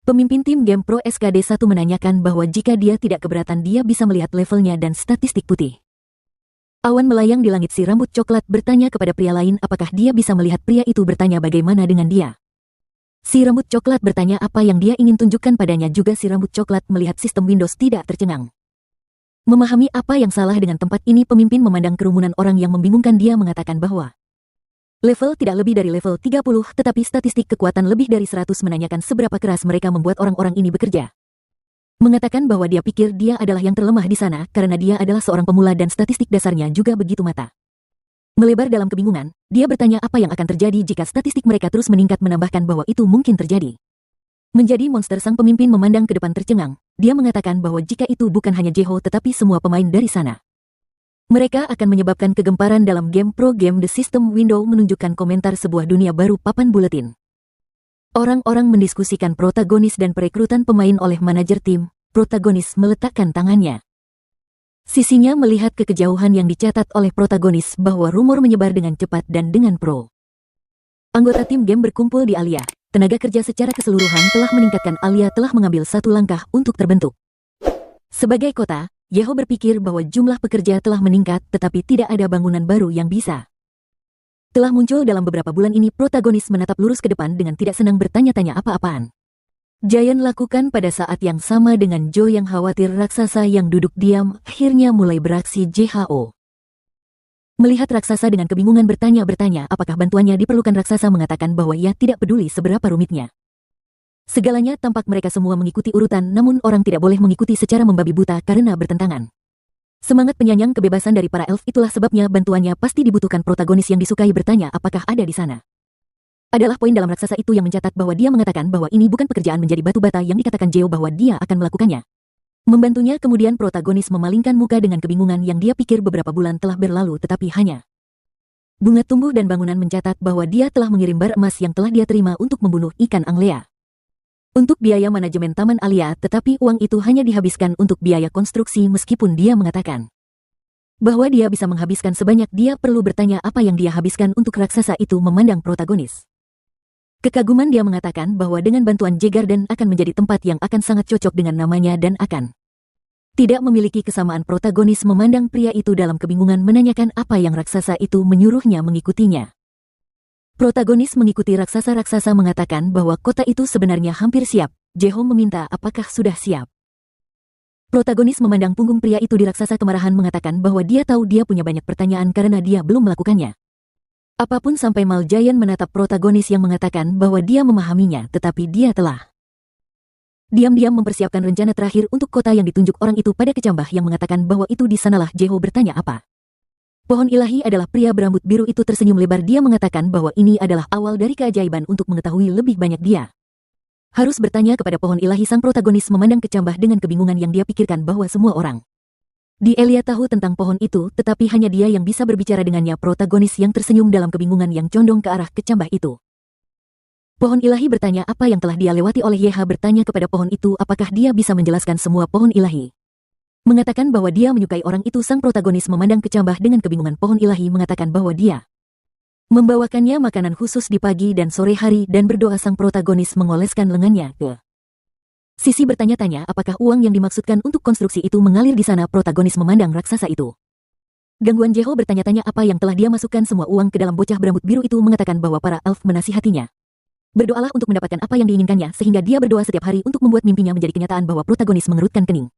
[SPEAKER 2] pemimpin tim game pro SKD1 menanyakan bahwa jika dia tidak keberatan dia bisa melihat levelnya dan statistik putih. Awan melayang di langit si rambut coklat bertanya kepada pria lain apakah dia bisa melihat pria itu bertanya bagaimana dengan dia. Si rambut coklat bertanya apa yang dia ingin tunjukkan padanya juga si rambut coklat melihat sistem Windows tidak tercengang. Memahami apa yang salah dengan tempat ini pemimpin memandang kerumunan orang yang membingungkan dia mengatakan bahwa level tidak lebih dari level 30 tetapi statistik kekuatan lebih dari 100 menanyakan seberapa keras mereka membuat orang-orang ini bekerja. Mengatakan bahwa dia pikir dia adalah yang terlemah di sana karena dia adalah seorang pemula dan statistik dasarnya juga begitu mata. Melebar dalam kebingungan, dia bertanya apa yang akan terjadi jika statistik mereka terus meningkat menambahkan bahwa itu mungkin terjadi. Menjadi monster sang pemimpin memandang ke depan tercengang, dia mengatakan bahwa jika itu bukan hanya Jeho tetapi semua pemain dari sana. Mereka akan menyebabkan kegemparan dalam game pro game The System Window menunjukkan komentar sebuah dunia baru papan buletin. Orang-orang mendiskusikan protagonis dan perekrutan pemain oleh manajer tim, protagonis meletakkan tangannya. Sisinya melihat ke kejauhan yang dicatat oleh protagonis bahwa rumor menyebar dengan cepat dan dengan pro. Anggota tim game berkumpul di Alia. Tenaga kerja secara keseluruhan telah meningkatkan Alia telah mengambil satu langkah untuk terbentuk. Sebagai kota, Jeho berpikir bahwa jumlah pekerja telah meningkat tetapi tidak ada bangunan baru yang bisa. Telah muncul dalam beberapa bulan ini protagonis menatap lurus ke depan dengan tidak senang bertanya-tanya apa-apaan. Giant lakukan pada saat yang sama dengan Joe yang khawatir raksasa yang duduk diam akhirnya mulai beraksi JHO. Melihat raksasa dengan kebingungan bertanya-bertanya apakah bantuannya diperlukan raksasa mengatakan bahwa ia tidak peduli seberapa rumitnya. Segalanya tampak mereka semua mengikuti urutan namun orang tidak boleh mengikuti secara membabi buta karena bertentangan. Semangat penyayang kebebasan dari para elf itulah sebabnya bantuannya pasti dibutuhkan protagonis yang disukai bertanya apakah ada di sana. Adalah poin dalam raksasa itu yang mencatat bahwa dia mengatakan bahwa ini bukan pekerjaan menjadi batu bata yang dikatakan Jeo bahwa dia akan melakukannya. Membantunya kemudian protagonis memalingkan muka dengan kebingungan yang dia pikir beberapa bulan telah berlalu tetapi hanya. Bunga tumbuh dan bangunan mencatat bahwa dia telah mengirim bar emas yang telah dia terima untuk membunuh ikan Anglea. Untuk biaya manajemen Taman Alia tetapi uang itu hanya dihabiskan untuk biaya konstruksi meskipun dia mengatakan bahwa dia bisa menghabiskan sebanyak dia perlu bertanya apa yang dia habiskan untuk raksasa itu memandang protagonis. Kekaguman dia mengatakan bahwa dengan bantuan J-Garden akan menjadi tempat yang akan sangat cocok dengan namanya dan akan tidak memiliki kesamaan protagonis memandang pria itu dalam kebingungan menanyakan apa yang raksasa itu menyuruhnya mengikutinya. Protagonis mengikuti raksasa-raksasa mengatakan bahwa kota itu sebenarnya hampir siap. Jeho meminta apakah sudah siap. Protagonis memandang punggung pria itu di raksasa kemarahan mengatakan bahwa dia tahu dia punya banyak pertanyaan karena dia belum melakukannya. Apapun sampai Mal Giant menatap protagonis yang mengatakan bahwa dia memahaminya tetapi dia telah diam-diam mempersiapkan rencana terakhir untuk kota yang ditunjuk orang itu pada kecambah yang mengatakan bahwa itu di sanalah Jeho bertanya apa. Pohon ilahi adalah pria berambut biru itu tersenyum lebar dia mengatakan bahwa ini adalah awal dari keajaiban untuk mengetahui lebih banyak dia. Harus bertanya kepada pohon ilahi sang protagonis memandang kecambah dengan kebingungan yang dia pikirkan bahwa semua orang di Elia tahu tentang pohon itu, tetapi hanya dia yang bisa berbicara dengannya protagonis yang tersenyum dalam kebingungan yang condong ke arah kecambah itu. Pohon ilahi bertanya apa yang telah dia lewati oleh Yeha bertanya kepada pohon itu apakah dia bisa menjelaskan semua pohon ilahi. Mengatakan bahwa dia menyukai orang itu sang protagonis memandang kecambah dengan kebingungan pohon ilahi mengatakan bahwa dia Membawakannya makanan khusus di pagi dan sore hari dan berdoa. Sang protagonis mengoleskan lengannya ke Sisi bertanya-tanya apakah uang yang dimaksudkan untuk konstruksi itu mengalir di sana. Protagonis memandang raksasa itu. Gangguan Jeho bertanya-tanya apa yang telah dia masukkan semua uang ke dalam. Bocah berambut biru itu mengatakan bahwa para elf menasihatinya. Berdoalah untuk mendapatkan apa yang diinginkannya sehingga dia berdoa setiap hari untuk membuat mimpinya menjadi kenyataan. Bahwa protagonis mengerutkan kening.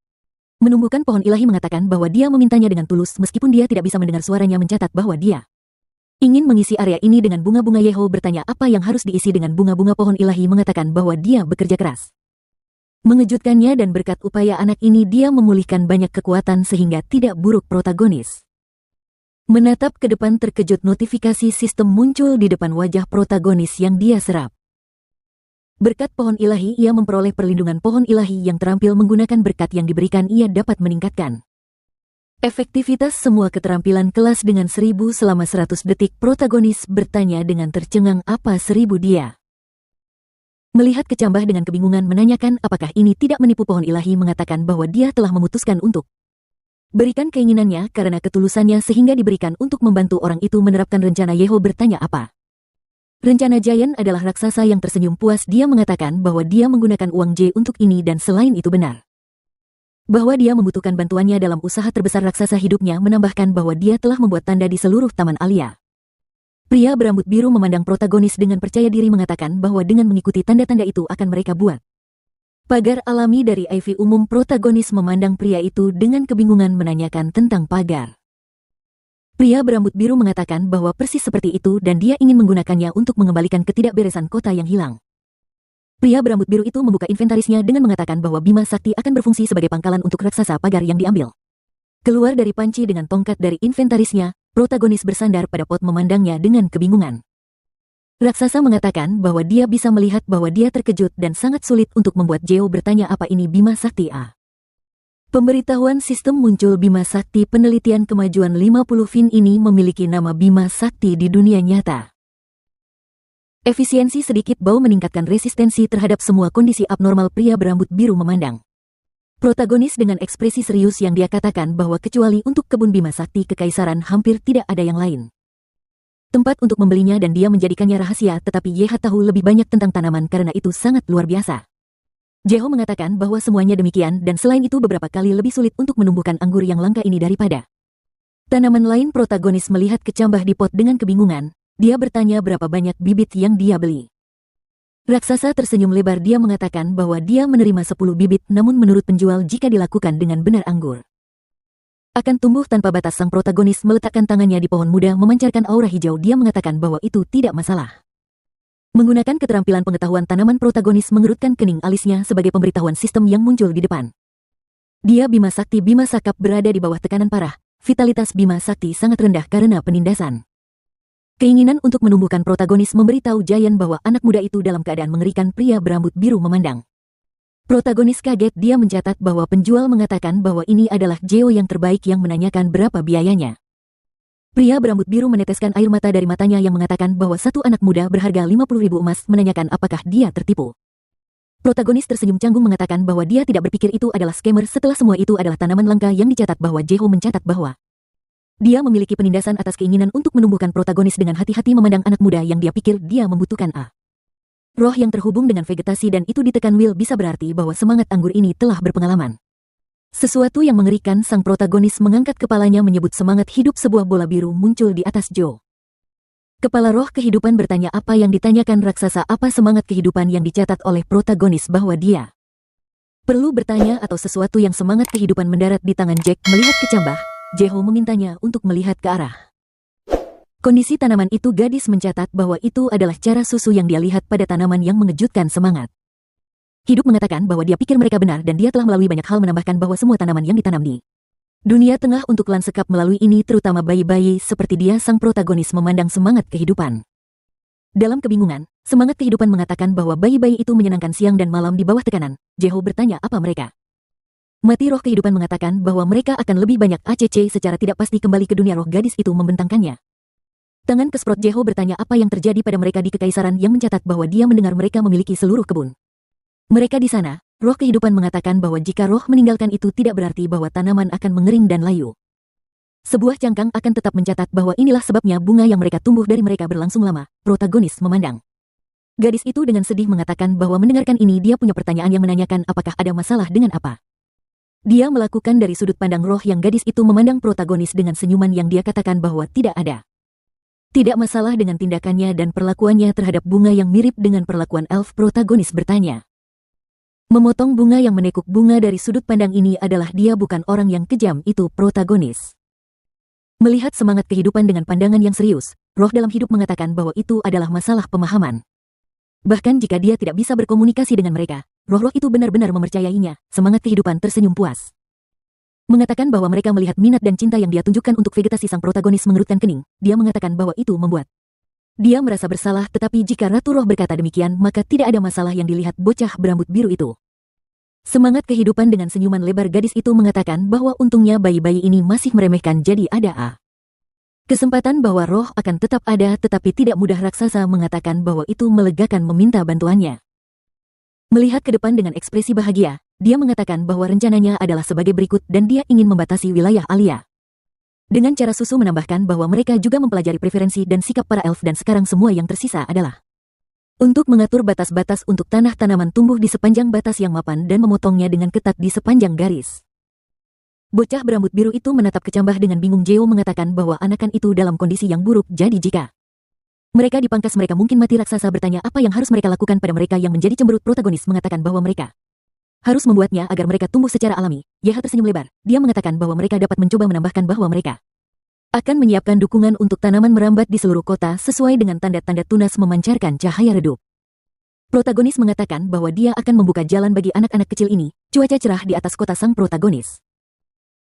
[SPEAKER 2] Menumbuhkan pohon ilahi mengatakan bahwa dia memintanya dengan tulus meskipun dia tidak bisa mendengar suaranya. Mencatat bahwa dia ingin mengisi area ini dengan bunga-bunga. Jeho bertanya apa yang harus diisi dengan bunga-bunga. Pohon ilahi mengatakan bahwa dia bekerja keras. Mengejutkannya dan berkat upaya anak ini dia memulihkan banyak kekuatan sehingga tidak buruk. Protagonis menatap ke depan terkejut. Notifikasi sistem muncul di depan wajah protagonis yang dia serap. Berkat pohon ilahi ia memperoleh perlindungan. Pohon ilahi yang terampil menggunakan berkat yang diberikan ia dapat meningkatkan efektivitas semua keterampilan kelas dengan 1000 selama 100 detik. Protagonis bertanya dengan tercengang apa 1000 dia. Melihat kecambah dengan kebingungan menanyakan apakah ini tidak menipu. Pohon ilahi mengatakan bahwa dia telah memutuskan untuk berikan keinginannya karena ketulusannya sehingga diberikan untuk membantu orang itu menerapkan rencana. Jeho bertanya apa rencana. Giant adalah raksasa yang tersenyum puas. Dia mengatakan bahwa dia menggunakan uang J untuk ini dan selain itu benar bahwa dia membutuhkan bantuannya dalam usaha terbesar raksasa hidupnya. Menambahkan bahwa dia telah membuat tanda di seluruh Taman Alia. Pria berambut biru memandang protagonis dengan percaya diri mengatakan bahwa dengan mengikuti tanda-tanda itu akan mereka buat pagar alami dari Ivy umum. Protagonis memandang pria itu dengan kebingungan menanyakan tentang pagar. Pria berambut biru mengatakan bahwa persis seperti itu dan dia ingin menggunakannya untuk mengembalikan ketidakberesan kota yang hilang. Pria berambut biru itu membuka inventarisnya dengan mengatakan bahwa Bima Sakti akan berfungsi sebagai pangkalan untuk raksasa pagar yang diambil. Keluar dari panci dengan tongkat dari inventarisnya, protagonis bersandar pada pot memandangnya dengan kebingungan. Raksasa mengatakan bahwa dia bisa melihat bahwa dia terkejut dan sangat sulit untuk membuat Jeho bertanya apa ini Bima Sakti A. Pemberitahuan sistem muncul. Bima Sakti penelitian kemajuan 50 Fin ini memiliki nama Bima Sakti di dunia nyata. Efisiensi sedikit bau meningkatkan resistensi terhadap semua kondisi abnormal. Pria berambut biru memandang protagonis dengan ekspresi serius yang dia katakan bahwa kecuali untuk kebun Bima Sakti Kekaisaran hampir tidak ada yang lain tempat untuk membelinya dan dia menjadikannya rahasia. Tetapi YH tahu lebih banyak tentang tanaman karena itu sangat luar biasa. Jeho mengatakan bahwa semuanya demikian dan selain itu beberapa kali lebih sulit untuk menumbuhkan anggur yang langka ini daripada tanaman lain. Protagonis melihat kecambah di pot dengan kebingungan. Dia bertanya berapa banyak bibit yang dia beli. Raksasa tersenyum lebar. Dia mengatakan bahwa dia menerima 10 bibit namun menurut penjual jika dilakukan dengan benar anggur akan tumbuh tanpa batas. Sang protagonis meletakkan tangannya di pohon muda memancarkan aura hijau. Dia mengatakan bahwa itu tidak masalah. Menggunakan keterampilan pengetahuan tanaman, protagonis mengerutkan kening alisnya sebagai pemberitahuan sistem yang muncul di depan. Dia Bima Sakti. Bima Sakap berada di bawah tekanan parah. Vitalitas Bima Sakti sangat rendah karena penindasan. Keinginan untuk menumbuhkan. Protagonis memberitahu Giant bahwa anak muda itu dalam keadaan mengerikan. Pria berambut biru memandang protagonis kaget. Dia mencatat bahwa penjual mengatakan bahwa ini adalah Jeho yang terbaik yang menanyakan berapa biayanya. Pria berambut biru meneteskan air mata dari matanya yang mengatakan bahwa satu anak muda berharga 50.000 emas. Menanyakan apakah dia tertipu. Protagonis tersenyum canggung mengatakan bahwa dia tidak berpikir itu adalah scammer setelah semua itu adalah tanaman langka yang dicatat. Bahwa Jeho mencatat bahwa dia memiliki penindasan atas keinginan untuk menumbuhkan. Protagonis dengan hati-hati memandang anak muda yang dia pikir dia membutuhkan roh yang terhubung dengan vegetasi dan itu ditekan Will bisa berarti bahwa semangat anggur ini telah berpengalaman. Sesuatu yang mengerikan. Sang protagonis mengangkat kepalanya menyebut semangat hidup. Sebuah bola biru muncul di atas Joe. Kepala roh kehidupan bertanya apa yang ditanyakan raksasa. Apa semangat kehidupan yang dicatat oleh protagonis bahwa dia perlu bertanya atau sesuatu yang semangat kehidupan mendarat di tangan Jack. Melihat kecambah, Jeho memintanya untuk melihat ke arah kondisi tanaman itu. Gadis mencatat bahwa itu adalah cara susu yang dia lihat pada tanaman yang mengejutkan semangat hidup mengatakan bahwa dia pikir mereka benar dan dia telah melalui banyak hal. Menambahkan bahwa semua tanaman yang ditanam di dunia tengah untuk klan sekap melalui ini terutama bayi-bayi seperti dia. Sang protagonis memandang semangat kehidupan dalam kebingungan. Semangat kehidupan mengatakan bahwa bayi-bayi itu menyenangkan siang dan malam di bawah tekanan. Jeho bertanya apa mereka mati. Roh kehidupan mengatakan bahwa mereka akan lebih banyak ACC secara tidak pasti kembali ke dunia roh. Gadis itu membentangkannya tangan ke Sprott. Jeho bertanya apa yang terjadi pada mereka di Kekaisaran yang mencatat bahwa dia mendengar mereka memiliki seluruh kebun mereka di sana. Roh kehidupan mengatakan bahwa jika roh meninggalkan itu tidak berarti bahwa tanaman akan mengering dan layu. Sebuah cangkang akan tetap mencatat bahwa inilah sebabnya bunga yang mereka tumbuh dari mereka berlangsung lama. Protagonis memandang. Gadis itu dengan sedih mengatakan bahwa mendengarkan ini dia punya pertanyaan yang menanyakan apakah ada masalah dengan apa. Dia melakukan dari sudut pandang roh yang gadis itu memandang protagonis dengan senyuman yang dia katakan bahwa tidak ada. Tidak masalah dengan tindakannya dan perlakuannya terhadap bunga yang mirip dengan perlakuan elf. Protagonis bertanya. Memotong bunga yang menekuk bunga dari sudut pandang ini adalah dia bukan orang yang kejam itu protagonis. Melihat semangat kehidupan dengan pandangan yang serius, roh dalam hidup mengatakan bahwa itu adalah masalah pemahaman. Bahkan jika dia tidak bisa berkomunikasi dengan mereka, roh-roh itu benar-benar mempercayainya. Semangat kehidupan tersenyum puas. Mengatakan bahwa mereka melihat minat dan cinta yang dia tunjukkan untuk vegetasi. Sang protagonis mengerutkan kening. Dia mengatakan bahwa itu membuat dia merasa bersalah, tetapi jika Ratu Roh berkata demikian, maka tidak ada masalah yang dilihat bocah berambut biru itu. Semangat kehidupan dengan senyuman lebar gadis itu mengatakan bahwa untungnya bayi-bayi ini masih meremehkan jadi ada kesempatan bahwa roh akan tetap ada, tetapi tidak mudah. Raksasa mengatakan bahwa itu melegakan meminta bantuannya. Melihat ke depan dengan ekspresi bahagia, dia mengatakan bahwa rencananya adalah sebagai berikut dan dia ingin membatasi wilayah Alia. Dengan cara susu menambahkan bahwa mereka juga mempelajari preferensi dan sikap para elf dan sekarang semua yang tersisa adalah untuk mengatur batas-batas untuk tanah tanaman tumbuh di sepanjang batas yang mapan dan memotongnya dengan ketat di sepanjang garis. Bocah berambut biru itu menatap kecambah dengan bingung. Jeo mengatakan bahwa anakan itu dalam kondisi yang buruk, jadi jika mereka dipangkas mereka mungkin mati. Raksasa bertanya apa yang harus mereka lakukan pada mereka yang menjadi cemberut. Protagonis mengatakan bahwa mereka harus membuatnya agar mereka tumbuh secara alami. Yeha tersenyum lebar. Dia mengatakan bahwa mereka dapat mencoba menambahkan bahwa mereka akan menyiapkan dukungan untuk tanaman merambat di seluruh kota sesuai dengan tanda-tanda tunas memancarkan cahaya redup. Protagonis mengatakan bahwa dia akan membuka jalan bagi anak-anak kecil ini. Cuaca cerah di atas kota. Sang protagonis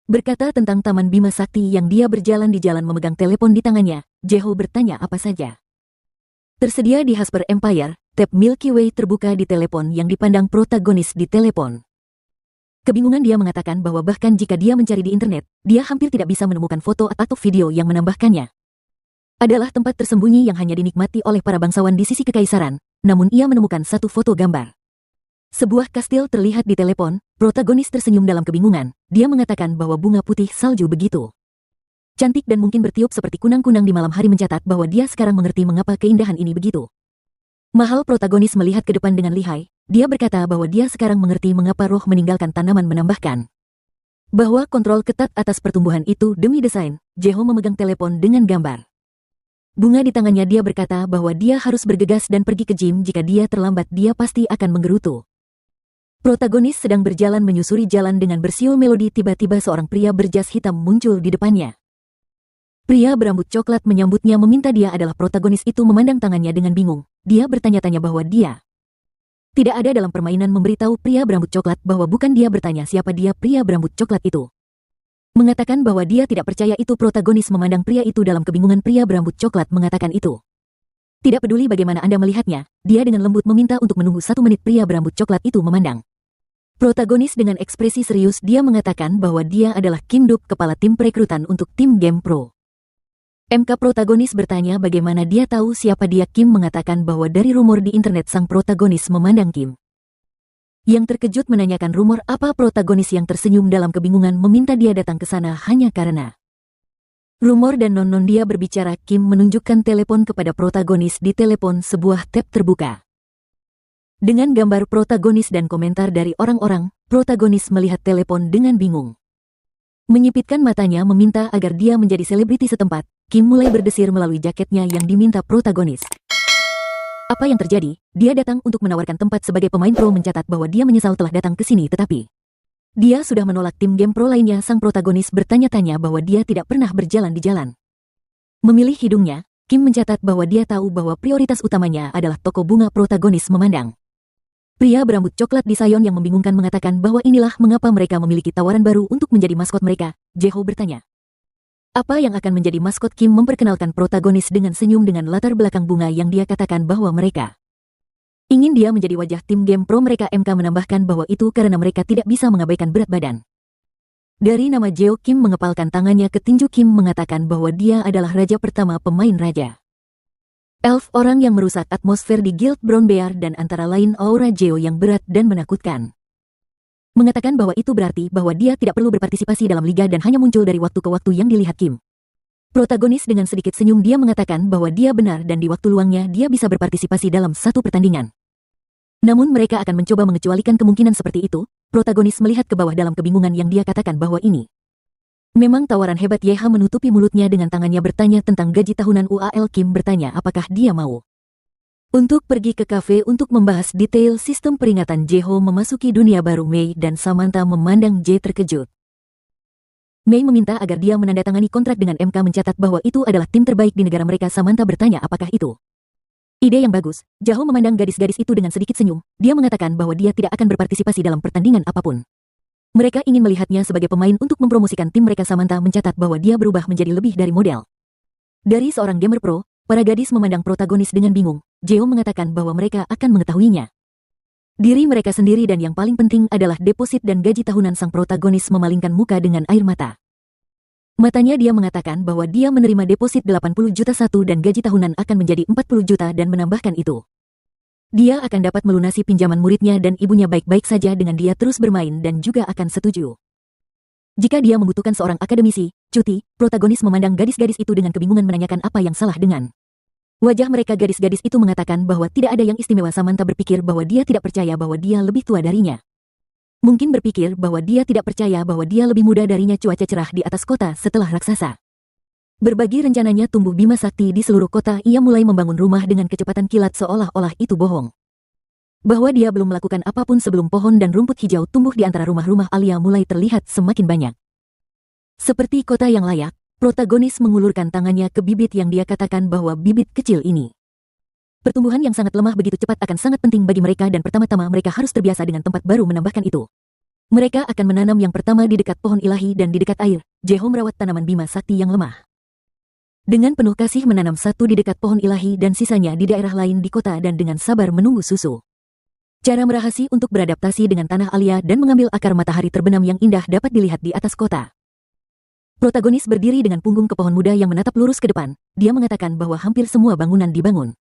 [SPEAKER 2] berkata tentang Taman Bima Sakti yang dia berjalan di jalan memegang telepon di tangannya. Jeho bertanya apa saja tersedia di Hasper Empire. Tab Milky Way terbuka di telepon yang dipandang protagonis di telepon. Kebingungan dia mengatakan bahwa bahkan jika dia mencari di internet, dia hampir tidak bisa menemukan foto atau video yang menambahkannya. Adalah tempat tersembunyi yang hanya dinikmati oleh para bangsawan di sisi kekaisaran, namun ia menemukan satu foto gambar. Sebuah kastil terlihat di telepon. Protagonis tersenyum dalam kebingungan. Dia mengatakan bahwa bunga putih salju begitu cantik dan mungkin bertiup seperti kunang-kunang di malam hari. Mencatat bahwa dia sekarang mengerti mengapa keindahan ini begitu mahal. Protagonis melihat ke depan dengan lihai. Dia berkata bahwa dia sekarang mengerti mengapa roh meninggalkan tanaman. Menambahkan bahwa kontrol ketat atas pertumbuhan itu demi desain. Jeho memegang telepon dengan gambar bunga di tangannya. Dia berkata bahwa dia harus bergegas dan pergi ke gym. Jika dia terlambat dia pasti akan menggerutu. Protagonis sedang berjalan menyusuri jalan dengan bersiul melodi. Tiba-tiba seorang pria berjas hitam muncul di depannya. Pria berambut coklat menyambutnya meminta dia adalah protagonis itu memandang tangannya dengan bingung. Dia bertanya-tanya bahwa dia tidak ada dalam permainan. Memberitahu pria berambut coklat bahwa bukan. Dia bertanya siapa dia. Pria berambut coklat itu mengatakan bahwa dia tidak percaya itu. Protagonis memandang pria itu dalam kebingungan. Pria berambut coklat mengatakan itu tidak peduli bagaimana Anda melihatnya. Dia dengan lembut meminta untuk menunggu 1 menit. Pria berambut coklat itu memandang protagonis dengan ekspresi serius. Dia mengatakan bahwa dia adalah Kim Duk, kepala tim perekrutan untuk tim Game Pro. MK. Protagonis bertanya bagaimana dia tahu siapa dia. Kim mengatakan bahwa dari rumor di internet. Sang protagonis memandang Kim yang terkejut menanyakan rumor apa. Protagonis yang tersenyum dalam kebingungan meminta dia datang ke sana hanya karena rumor dan non dia berbicara. Kim menunjukkan telepon kepada protagonis. Di telepon sebuah tab terbuka dengan gambar protagonis dan komentar dari orang-orang. Protagonis melihat telepon dengan bingung. Menyipitkan matanya meminta agar dia menjadi selebriti setempat. Kim mulai berdesir melalui jaketnya yang diminta protagonis. Apa yang terjadi? Dia datang untuk menawarkan tempat sebagai pemain pro. Mencatat bahwa dia menyesal telah datang ke sini, tetapi dia sudah menolak tim game pro lainnya. Sang protagonis bertanya-tanya bahwa dia tidak pernah berjalan di jalan. Memilih hidungnya, Kim mencatat bahwa dia tahu bahwa prioritas utamanya adalah toko bunga. Protagonis memandang pria berambut coklat di sayon yang membingungkan mengatakan bahwa inilah mengapa mereka memiliki tawaran baru untuk menjadi maskot mereka. Jeho bertanya apa yang akan menjadi maskot. Kim memperkenalkan protagonis dengan senyum dengan latar belakang bunga yang dia katakan bahwa mereka ingin dia menjadi wajah tim game pro mereka. MK menambahkan bahwa itu karena mereka tidak bisa mengabaikan berat badan. Dari nama Jeo, Kim mengepalkan tangannya ke tinju. Kim mengatakan bahwa dia adalah raja pertama pemain raja elf, orang yang merusak atmosfer di Guild Brown Bear dan antara lain aura Jeo yang berat dan menakutkan. Mengatakan bahwa itu berarti bahwa dia tidak perlu berpartisipasi dalam liga dan hanya muncul dari waktu ke waktu yang dilihat Kim. Protagonis dengan sedikit senyum dia mengatakan bahwa dia benar dan di waktu luangnya dia bisa berpartisipasi dalam satu pertandingan. Namun mereka akan mencoba mengecualikan kemungkinan seperti itu. Protagonis melihat ke bawah dalam kebingungan yang dia katakan bahwa ini memang tawaran hebat. YH menutupi mulutnya dengan tangannya bertanya tentang gaji tahunan UAL. Kim bertanya apakah dia mau untuk pergi ke kafe untuk membahas detail sistem peringatan. Jeho memasuki dunia baru Mei dan Samantha memandang J terkejut. Mei meminta agar dia menandatangani kontrak dengan MK mencatat bahwa itu adalah tim terbaik di negara mereka. Samantha bertanya apakah itu ide yang bagus. Jeho memandang gadis-gadis itu dengan sedikit senyum. Dia mengatakan bahwa dia tidak akan berpartisipasi dalam pertandingan apapun. Mereka ingin melihatnya sebagai pemain untuk mempromosikan tim mereka. Samantha mencatat bahwa dia berubah menjadi lebih dari model. Dari seorang gamer pro, para gadis memandang protagonis dengan bingung. Jeho mengatakan bahwa mereka akan mengetahuinya. Diri mereka sendiri dan yang paling penting adalah deposit dan gaji tahunan. Sang protagonis memalingkan muka dengan air mata. Matanya dia mengatakan bahwa dia menerima deposit 80 juta satu dan gaji tahunan akan menjadi 40 juta dan menambahkan itu. Dia akan dapat melunasi pinjaman muridnya dan ibunya baik-baik saja dengan dia terus bermain dan juga akan setuju. Jika dia membutuhkan seorang akademisi, cuti, protagonis memandang gadis-gadis itu dengan kebingungan menanyakan apa yang salah dengan wajah mereka. Gadis-gadis itu mengatakan bahwa tidak ada yang istimewa. Samantha berpikir bahwa dia tidak percaya bahwa dia lebih tua darinya. Mungkin berpikir bahwa dia tidak percaya bahwa dia lebih muda darinya. Cuaca cerah di atas kota setelah raksasa berbagi rencananya tumbuh Bima Sakti di seluruh kota. Ia mulai membangun rumah dengan kecepatan kilat seolah-olah itu bohong. Bahwa dia belum melakukan apapun sebelum pohon dan rumput hijau tumbuh di antara rumah-rumah Alia mulai terlihat semakin banyak. Seperti kota yang layak, protagonis mengulurkan tangannya ke bibit yang dia katakan bahwa bibit kecil ini. Pertumbuhan yang sangat lemah begitu cepat akan sangat penting bagi mereka dan pertama-tama mereka harus terbiasa dengan tempat baru. Menambahkan itu, mereka akan menanam yang pertama di dekat pohon ilahi dan di dekat air. Jeho merawat tanaman Bima Sakti yang lemah. Dengan penuh kasih menanam satu di dekat pohon ilahi dan sisanya di daerah lain di kota dan dengan sabar menunggu susu. Cara merahasi untuk beradaptasi dengan tanah Alia dan mengambil akar matahari terbenam yang indah dapat dilihat di atas kota. Protagonis berdiri dengan punggung ke pohon muda yang menatap lurus ke depan. Dia mengatakan bahwa hampir semua bangunan dibangun.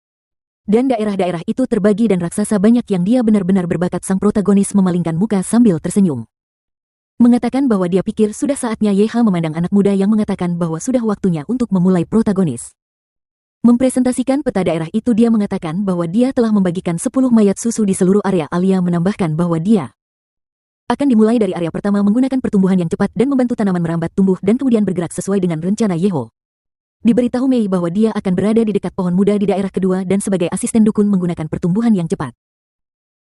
[SPEAKER 2] Dan daerah-daerah itu terbagi dan raksasa banyak yang dia benar-benar berbakat. Sang protagonis memalingkan muka sambil tersenyum. Mengatakan bahwa dia pikir sudah saatnya. YH memandang anak muda yang mengatakan bahwa sudah waktunya untuk memulai. Protagonis mempresentasikan peta daerah itu. Dia mengatakan bahwa dia telah membagikan 10 mayat susu di seluruh area. Alia menambahkan bahwa dia akan dimulai dari area pertama menggunakan pertumbuhan yang cepat dan membantu tanaman merambat tumbuh dan kemudian bergerak sesuai dengan rencana Jeho. Diberitahu Mei bahwa dia akan berada di dekat pohon muda di daerah kedua dan sebagai asisten dukun menggunakan pertumbuhan yang cepat.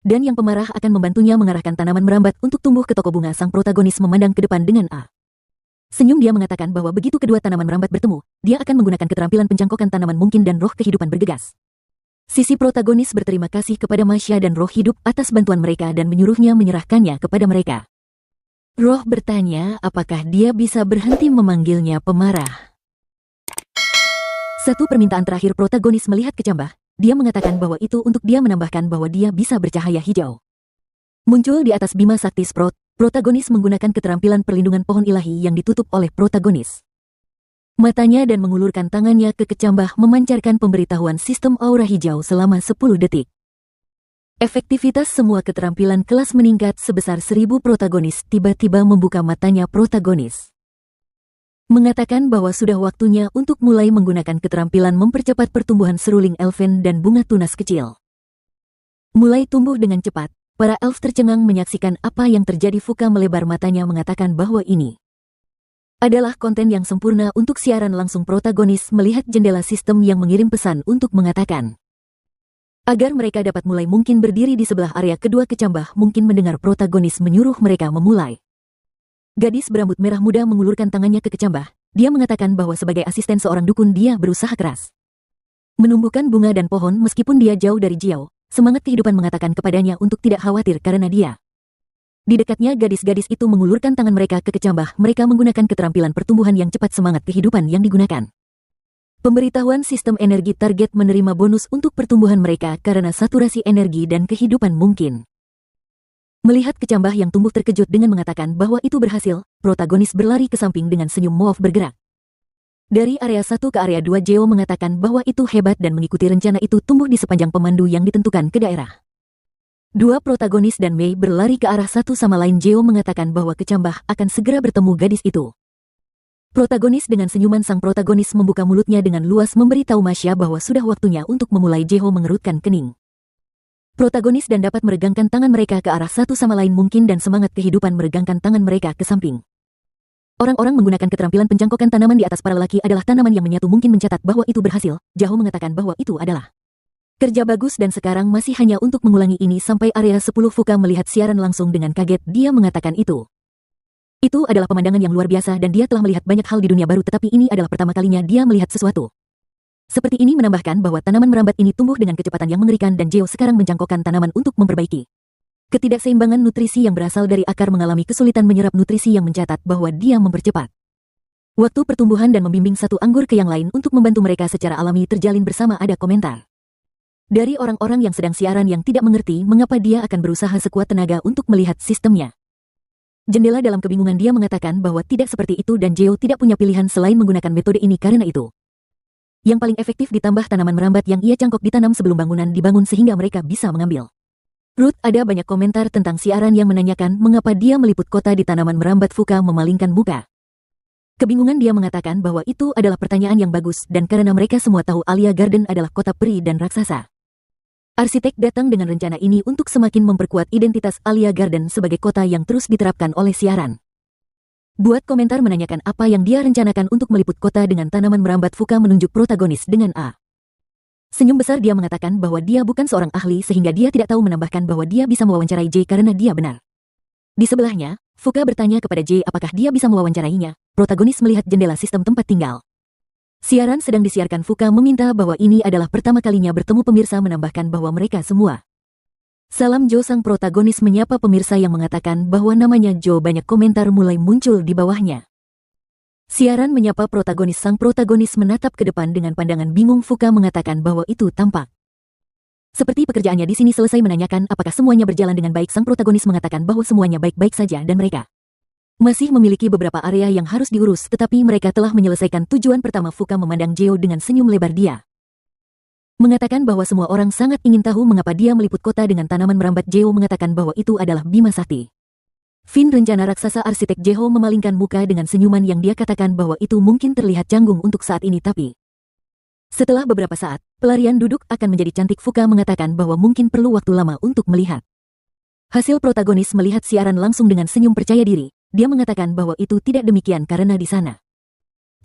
[SPEAKER 2] Dan yang pemarah akan membantunya mengarahkan tanaman merambat untuk tumbuh ke toko bunga. Sang protagonis memandang ke depan dengan senyum. Dia mengatakan bahwa begitu kedua tanaman merambat bertemu, dia akan menggunakan keterampilan pencangkokan tanaman mungkin dan roh kehidupan bergegas. Sisi protagonis berterima kasih kepada Masya dan roh hidup atas bantuan mereka dan menyuruhnya menyerahkannya kepada mereka. Roh bertanya apakah dia bisa berhenti memanggilnya pemarah. Satu permintaan terakhir. Protagonis melihat ke Cambah. Dia mengatakan bahwa itu untuk dia menambahkan bahwa dia bisa bercahaya hijau. Muncul di atas Bima Sakti Sprout, protagonis menggunakan keterampilan perlindungan pohon ilahi yang ditutup oleh protagonis. Matanya dan mengulurkan tangannya ke kecambah memancarkan pemberitahuan sistem aura hijau selama 10 detik. Efektivitas semua keterampilan kelas meningkat sebesar 1000. Protagonis tiba-tiba membuka matanya. Protagonis mengatakan bahwa sudah waktunya untuk mulai menggunakan keterampilan mempercepat pertumbuhan seruling elfen dan bunga tunas kecil. Mulai tumbuh dengan cepat, para elf tercengang menyaksikan apa yang terjadi. Fuka melebar matanya mengatakan bahwa ini adalah konten yang sempurna untuk siaran langsung. Protagonis melihat jendela sistem yang mengirim pesan untuk mengatakan agar mereka dapat mulai. Mungkin berdiri di sebelah area kedua kecambah mungkin mendengar protagonis menyuruh mereka memulai. Gadis berambut merah muda mengulurkan tangannya ke kecambah. Dia mengatakan bahwa sebagai asisten seorang dukun dia berusaha keras menumbuhkan bunga dan pohon meskipun dia jauh dari Jiao. Semangat kehidupan mengatakan kepadanya untuk tidak khawatir karena dia. Di dekatnya gadis-gadis itu mengulurkan tangan mereka ke kecambah. Mereka menggunakan keterampilan pertumbuhan yang cepat. Semangat kehidupan yang digunakan. Pemberitahuan sistem energi target menerima bonus untuk pertumbuhan mereka karena saturasi energi dan kehidupan mungkin. Melihat kecambah yang tumbuh terkejut dengan mengatakan bahwa itu berhasil, protagonis berlari ke samping dengan senyum. Move bergerak dari area 1 ke area 2. Jeo mengatakan bahwa itu hebat dan mengikuti rencana itu tumbuh di sepanjang pemandu yang ditentukan ke daerah Dua protagonis dan Mei berlari ke arah satu sama lain. Jeo mengatakan bahwa kecambah akan segera bertemu gadis itu. Protagonis dengan senyuman. Sang protagonis membuka mulutnya dengan luas memberitahu Masya bahwa sudah waktunya untuk memulai. Jeho mengerutkan kening. Protagonis dan dapat meregangkan tangan mereka ke arah satu sama lain mungkin dan semangat kehidupan meregangkan tangan mereka ke samping. Orang-orang menggunakan keterampilan pencangkokan tanaman di atas para lelaki adalah tanaman yang menyatu mungkin mencatat bahwa itu berhasil. Jeho mengatakan bahwa itu adalah kerja bagus dan sekarang masih hanya untuk mengulangi ini sampai area 10. Fuka melihat siaran langsung dengan kaget. Dia mengatakan itu. Itu adalah pemandangan yang luar biasa dan dia telah melihat banyak hal di dunia baru tetapi ini adalah pertama kalinya dia melihat sesuatu seperti ini. Menambahkan bahwa tanaman merambat ini tumbuh dengan kecepatan yang mengerikan dan Jeho sekarang mencangkokkan tanaman untuk memperbaiki ketidakseimbangan nutrisi yang berasal dari akar, mengalami kesulitan menyerap nutrisi yang mencatat bahwa dia mempercepat waktu pertumbuhan dan membimbing satu anggur ke yang lain untuk membantu mereka secara alami terjalin bersama. Ada komentar dari orang-orang yang sedang siaran yang tidak mengerti mengapa dia akan berusaha sekuat tenaga untuk melihat sistemnya. Jendela dalam kebingungan. Dia mengatakan bahwa tidak seperti itu dan Jeho tidak punya pilihan selain menggunakan metode ini karena itu yang paling efektif, ditambah tanaman merambat yang ia cangkok ditanam sebelum bangunan dibangun sehingga mereka bisa mengambil. Ruth, ada banyak komentar tentang siaran yang menanyakan mengapa dia meliput kota di tanaman merambat. Fuka memalingkan muka. Kebingungan. Dia mengatakan bahwa itu adalah pertanyaan yang bagus dan karena mereka semua tahu Alia Garden adalah kota peri dan raksasa. Arsitek datang dengan rencana ini untuk semakin memperkuat identitas Alia Garden sebagai kota yang terus diterapkan oleh siaran. Buat komentar menanyakan apa yang dia rencanakan untuk meliput kota dengan tanaman merambat. Fuka menunjuk protagonis dengan A. Senyum besar. Dia mengatakan bahwa dia bukan seorang ahli sehingga dia tidak tahu, menambahkan bahwa dia bisa mewawancarai J karena dia benar. Di sebelahnya, Fuka bertanya kepada J apakah dia bisa mewawancarainya. Protagonis melihat jendela sistem tempat tinggal. Siaran sedang disiarkan. Fuka meminta bahwa ini adalah pertama kalinya bertemu pemirsa, menambahkan bahwa mereka semua salam Jo. Sang protagonis menyapa pemirsa yang mengatakan bahwa namanya Jo. Banyak komentar mulai muncul di bawahnya. Siaran menyapa protagonis. Sang protagonis menatap ke depan dengan pandangan bingung. Fuka mengatakan bahwa itu tampak seperti pekerjaannya di sini selesai, menanyakan apakah semuanya berjalan dengan baik. Sang protagonis mengatakan bahwa semuanya baik-baik saja dan mereka masih memiliki beberapa area yang harus diurus tetapi mereka telah menyelesaikan tujuan pertama. Fuka memandang Jeho dengan senyum lebar. Dia mengatakan bahwa semua orang sangat ingin tahu mengapa dia meliput kota dengan tanaman merambat. Jeho mengatakan bahwa itu adalah Bima Sakti. Fin, rencana raksasa. Arsitek Jeho memalingkan muka dengan senyuman yang dia katakan bahwa itu mungkin terlihat canggung untuk saat ini tapi setelah beberapa saat, pelarian duduk akan menjadi cantik. Fuka mengatakan bahwa mungkin perlu waktu lama untuk melihat hasil. Protagonis melihat siaran langsung dengan senyum percaya diri. Dia mengatakan bahwa itu tidak demikian karena di sana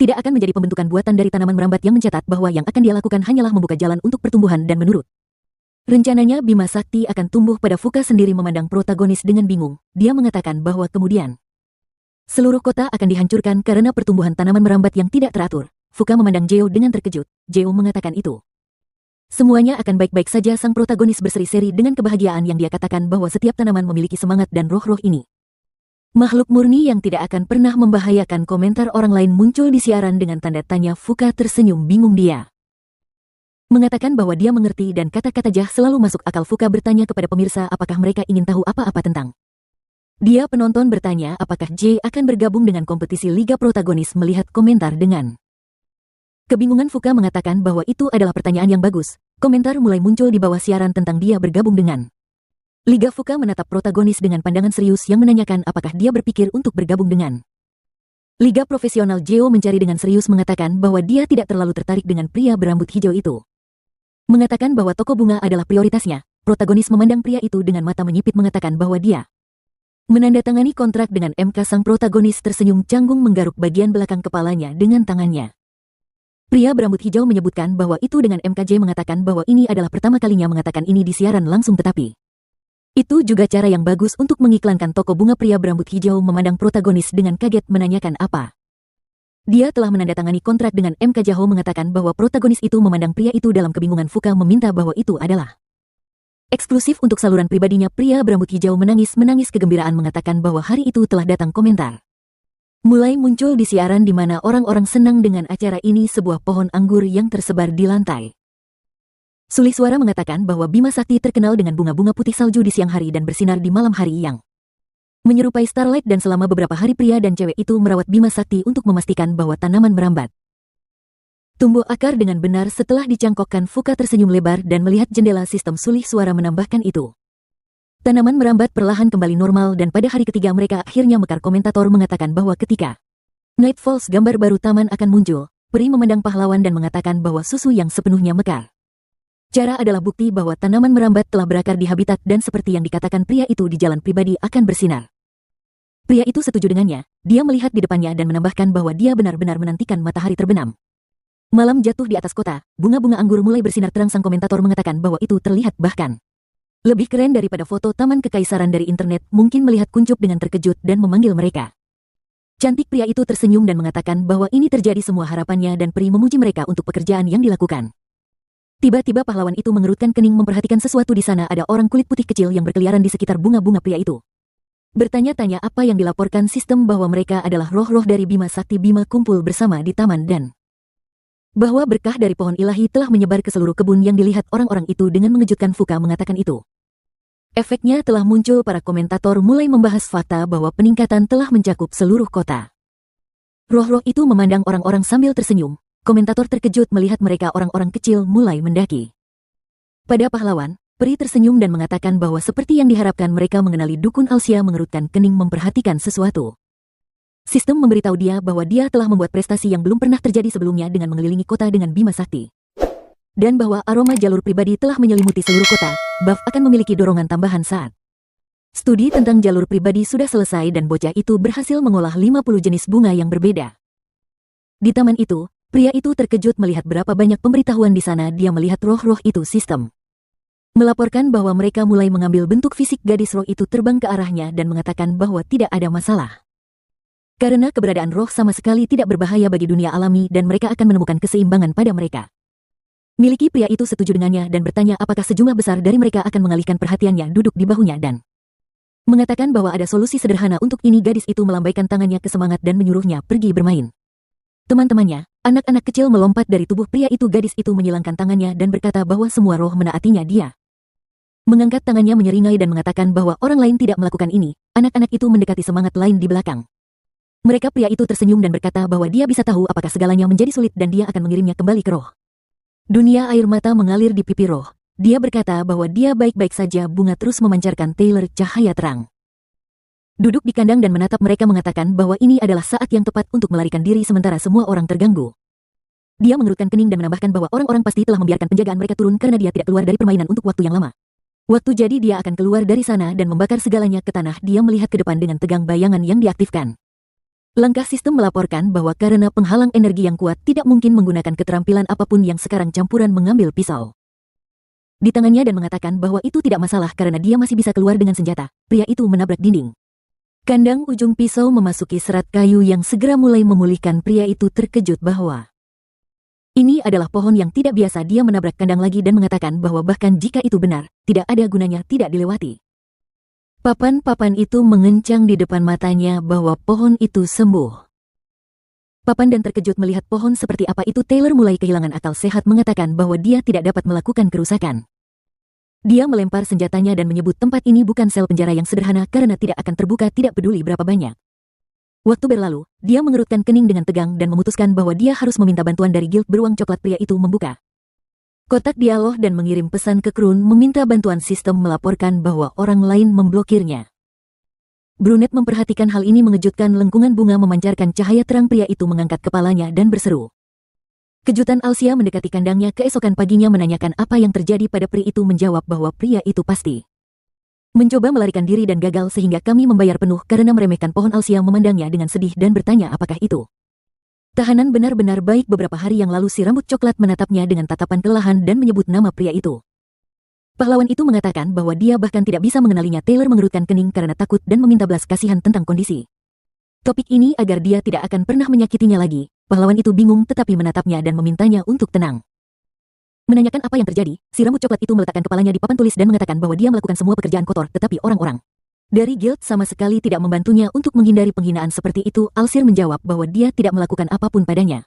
[SPEAKER 2] tidak akan menjadi pembentukan buatan dari tanaman merambat yang mencatat bahwa yang akan dia lakukan hanyalah membuka jalan untuk pertumbuhan dan menurut rencananya Bima Sakti akan tumbuh pada. Fuka sendiri memandang protagonis dengan bingung. Dia mengatakan bahwa kemudian seluruh kota akan dihancurkan karena pertumbuhan tanaman merambat yang tidak teratur. Fuka memandang Jeho dengan terkejut. Jeho mengatakan itu semuanya akan baik-baik saja. Sang protagonis berseri-seri dengan kebahagiaan yang dia katakan bahwa setiap tanaman memiliki semangat dan roh-roh ini makhluk murni yang tidak akan pernah membahayakan. Komentar orang lain muncul di siaran dengan tanda tanya. Fuka tersenyum bingung. Dia mengatakan bahwa dia mengerti dan kata-kata Jah selalu masuk akal. Fuka bertanya kepada pemirsa apakah mereka ingin tahu apa-apa tentang dia. Penonton bertanya apakah J akan bergabung dengan kompetisi Liga. Protagonis melihat komentar dengan kebingungan. Fuka mengatakan bahwa itu adalah pertanyaan yang bagus. Komentar mulai muncul di bawah siaran tentang dia bergabung dengan Liga. Fuka menatap protagonis dengan pandangan serius yang menanyakan apakah dia berpikir untuk bergabung dengan Liga Profesional. Jeho mencari dengan serius mengatakan bahwa dia tidak terlalu tertarik dengan pria berambut hijau itu. Mengatakan bahwa toko bunga adalah prioritasnya. Protagonis memandang pria itu dengan mata menyipit mengatakan bahwa dia menandatangani kontrak dengan MK. Sang protagonis tersenyum canggung menggaruk bagian belakang kepalanya dengan tangannya. Pria berambut hijau menyebutkan bahwa itu dengan MKJ mengatakan bahwa ini adalah pertama kalinya mengatakan ini di siaran langsung tetapi itu juga cara yang bagus untuk mengiklankan toko bunga. Pria berambut hijau memandang protagonis dengan kaget menanyakan apa dia telah menandatangani kontrak dengan MK. Jeho mengatakan bahwa protagonis itu memandang pria itu dalam kebingungan. Fuka meminta bahwa itu adalah eksklusif untuk saluran pribadinya. Pria berambut hijau menangis kegembiraan mengatakan bahwa hari itu telah datang. Komentar mulai muncul di siaran di mana orang-orang senang dengan acara ini. Sebuah pohon anggur yang tersebar di lantai. Sulih suara mengatakan bahwa Bima Sakti terkenal dengan bunga-bunga putih salju di siang hari dan bersinar di malam hari yang menyerupai starlight dan selama beberapa hari pria dan cewek itu merawat Bima Sakti untuk memastikan bahwa tanaman merambat tumbuh akar dengan benar setelah dicangkokkan. Fuka tersenyum lebar dan melihat jendela sistem. Sulih suara menambahkan itu Tanaman merambat perlahan kembali normal dan pada hari ketiga mereka akhirnya mekar. Komentator mengatakan bahwa ketika Night Falls gambar baru taman akan muncul, peri memandang pahlawan dan mengatakan bahwa susu yang sepenuhnya mekar. Cara adalah bukti bahwa tanaman merambat telah berakar di habitat dan seperti yang dikatakan pria itu di jalan pribadi akan bersinar. Pria itu setuju dengannya, dia melihat di depannya dan menambahkan bahwa dia benar-benar menantikan matahari terbenam. Malam jatuh di atas kota, bunga-bunga anggur mulai bersinar terang. Sang komentator mengatakan bahwa itu terlihat bahkan lebih keren daripada foto taman kekaisaran dari internet. Mungkin melihat kuncup dengan terkejut dan memanggil mereka. Cantik pria itu tersenyum dan mengatakan bahwa ini terjadi semua harapannya dan peri memuji mereka untuk pekerjaan yang dilakukan. Tiba-tiba pahlawan itu mengerutkan kening memperhatikan sesuatu. Di sana ada orang kulit putih kecil yang berkeliaran di sekitar bunga-bunga. Pria itu bertanya-tanya apa yang dilaporkan sistem bahwa mereka adalah roh-roh dari Bima Sakti. Bima kumpul bersama di taman dan bahwa berkah dari pohon ilahi telah menyebar ke seluruh kebun. Yang dilihat orang-orang itu dengan mengejutkan. Fuka mengatakan itu efeknya telah muncul. Para komentator mulai membahas fakta bahwa peningkatan telah mencakup seluruh kota. Roh-roh itu memandang orang-orang sambil tersenyum. Komentator terkejut melihat mereka orang-orang kecil mulai mendaki. Pada pahlawan, peri tersenyum dan mengatakan bahwa seperti yang diharapkan mereka mengenali dukun Alsia. Mengerutkan kening memperhatikan sesuatu. Sistem memberitahu dia bahwa dia telah membuat prestasi yang belum pernah terjadi sebelumnya dengan mengelilingi kota dengan Bima Sakti. Dan bahwa aroma jalur pribadi telah menyelimuti seluruh kota. Buff akan memiliki dorongan tambahan saat studi tentang jalur pribadi sudah selesai dan bocah itu berhasil mengolah 50 jenis bunga yang berbeda. Di taman itu, pria itu terkejut melihat berapa banyak pemberitahuan di sana. Dia melihat roh-roh itu. Sistem melaporkan bahwa mereka mulai mengambil bentuk fisik. Gadis roh itu terbang ke arahnya dan mengatakan bahwa tidak ada masalah. Karena keberadaan roh sama sekali tidak berbahaya bagi dunia alami dan mereka akan menemukan keseimbangan pada mereka. Miliki pria itu setuju dengannya dan bertanya apakah sejumlah besar dari mereka akan mengalihkan perhatiannya. Duduk di bahunya dan mengatakan bahwa ada solusi sederhana untuk ini. Gadis itu melambaikan tangannya ke semangat dan menyuruhnya pergi bermain. Teman-temannya, anak-anak kecil melompat dari tubuh pria itu. Gadis itu menyilangkan tangannya dan berkata bahwa semua roh menaatinya. Dia mengangkat tangannya menyeringai dan mengatakan bahwa orang lain tidak melakukan ini. Anak-anak itu mendekati semangat lain di belakang. Mereka. Pria itu tersenyum dan berkata bahwa dia bisa tahu apakah segalanya menjadi sulit dan dia akan mengirimnya kembali ke roh. Dunia. Air mata mengalir di pipi roh. Dia berkata bahwa dia baik-baik saja. Bunga terus memancarkan Taylor cahaya terang. Duduk di kandang dan menatap mereka mengatakan bahwa ini adalah saat yang tepat untuk melarikan diri sementara semua orang terganggu. Dia mengerutkan kening dan menambahkan bahwa orang-orang pasti telah membiarkan penjagaan mereka turun karena dia tidak keluar dari permainan untuk waktu yang lama. Waktu jadi dia akan keluar dari sana dan membakar segalanya ke tanah. Dia melihat ke depan dengan tegang bayangan yang diaktifkan. Langkah sistem melaporkan bahwa karena penghalang energi yang kuat tidak mungkin menggunakan keterampilan apapun yang sekarang campuran mengambil pisau di tangannya dan mengatakan bahwa itu tidak masalah karena dia masih bisa keluar dengan senjata. Pria itu menabrak dinding kandang. Ujung pisau memasuki serat kayu yang segera mulai memulihkan. Pria itu terkejut bahwa ini adalah pohon yang tidak biasa. Dia menabrak kandang lagi dan mengatakan bahwa bahkan jika itu benar, tidak ada gunanya tidak dilewati. Papan-papan itu mengencang di depan matanya bahwa pohon itu sembuh. Papan dan terkejut melihat pohon seperti apa itu. Taylor mulai kehilangan akal sehat mengatakan bahwa dia tidak dapat melakukan kerusakan. Dia melempar senjatanya dan menyebut tempat ini bukan sel penjara yang sederhana karena tidak akan terbuka tidak peduli berapa banyak. Waktu berlalu, dia mengerutkan kening dengan tegang dan memutuskan bahwa dia harus meminta bantuan dari Guild Beruang Coklat. Pria itu membuka kotak dialog dan mengirim pesan ke Krun meminta bantuan. Sistem melaporkan bahwa orang lain memblokirnya. Brunette memperhatikan hal ini mengejutkan. Lengkungan bunga memancarkan cahaya terang. Pria itu mengangkat kepalanya dan berseru. Kejutan. Alsia mendekati kandangnya keesokan paginya menanyakan apa yang terjadi pada pria itu. Menjawab bahwa pria itu pasti mencoba melarikan diri dan gagal sehingga kami membayar penuh karena meremehkan pohon. Alsia memandangnya dengan sedih dan bertanya apakah itu tahanan benar-benar baik. Beberapa hari yang lalu si rambut coklat menatapnya dengan tatapan kelelahan dan menyebut nama pria itu. Pahlawan itu mengatakan bahwa dia bahkan tidak bisa mengenalinya. Taylor mengerutkan kening karena takut dan meminta belas kasihan tentang kondisi topik ini agar dia tidak akan pernah menyakitinya lagi. Pahlawan itu bingung tetapi menatapnya dan memintanya untuk tenang. Menanyakan apa yang terjadi, si rambut coklat itu meletakkan kepalanya di papan tulis dan mengatakan bahwa dia melakukan semua pekerjaan kotor tetapi orang-orang dari guild sama sekali tidak membantunya. Untuk menghindari penghinaan seperti itu, Alsir menjawab bahwa dia tidak melakukan apapun padanya.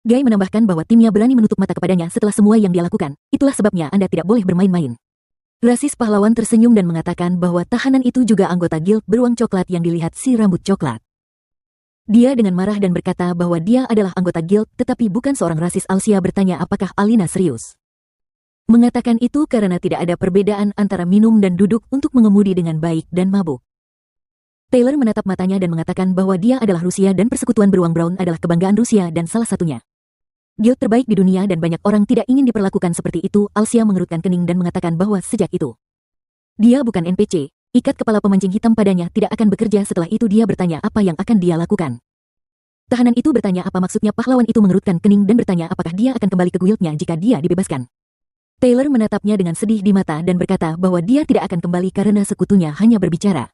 [SPEAKER 2] Guy menambahkan bahwa timnya berani menutup mata kepadanya setelah semua yang dia lakukan. Itulah sebabnya Anda tidak boleh bermain-main. Rasis pahlawan tersenyum dan mengatakan bahwa tahanan itu juga anggota Guild Beruang Coklat yang dilihat si rambut coklat. Dia dengan marah dan berkata bahwa dia adalah anggota guild tetapi bukan seorang rasis. Alsia bertanya apakah Alina serius Mengatakan itu karena tidak ada perbedaan antara minum dan duduk untuk mengemudi dengan baik dan mabuk. Taylor menatap matanya dan mengatakan bahwa dia adalah Rusia dan persekutuan beruang Brown adalah kebanggaan Rusia dan salah satunya guild terbaik di dunia dan banyak orang tidak ingin diperlakukan seperti itu. Alsia mengerutkan kening dan mengatakan bahwa sejak itu dia bukan NPC, ikat kepala pemancing hitam padanya tidak akan bekerja. Setelah itu dia bertanya apa yang akan dia lakukan. Tahanan itu bertanya apa maksudnya. Pahlawan itu mengerutkan kening dan bertanya apakah dia akan kembali ke guildnya jika dia dibebaskan. Taylor menatapnya dengan sedih di mata dan berkata bahwa dia tidak akan kembali karena sekutunya hanya berbicara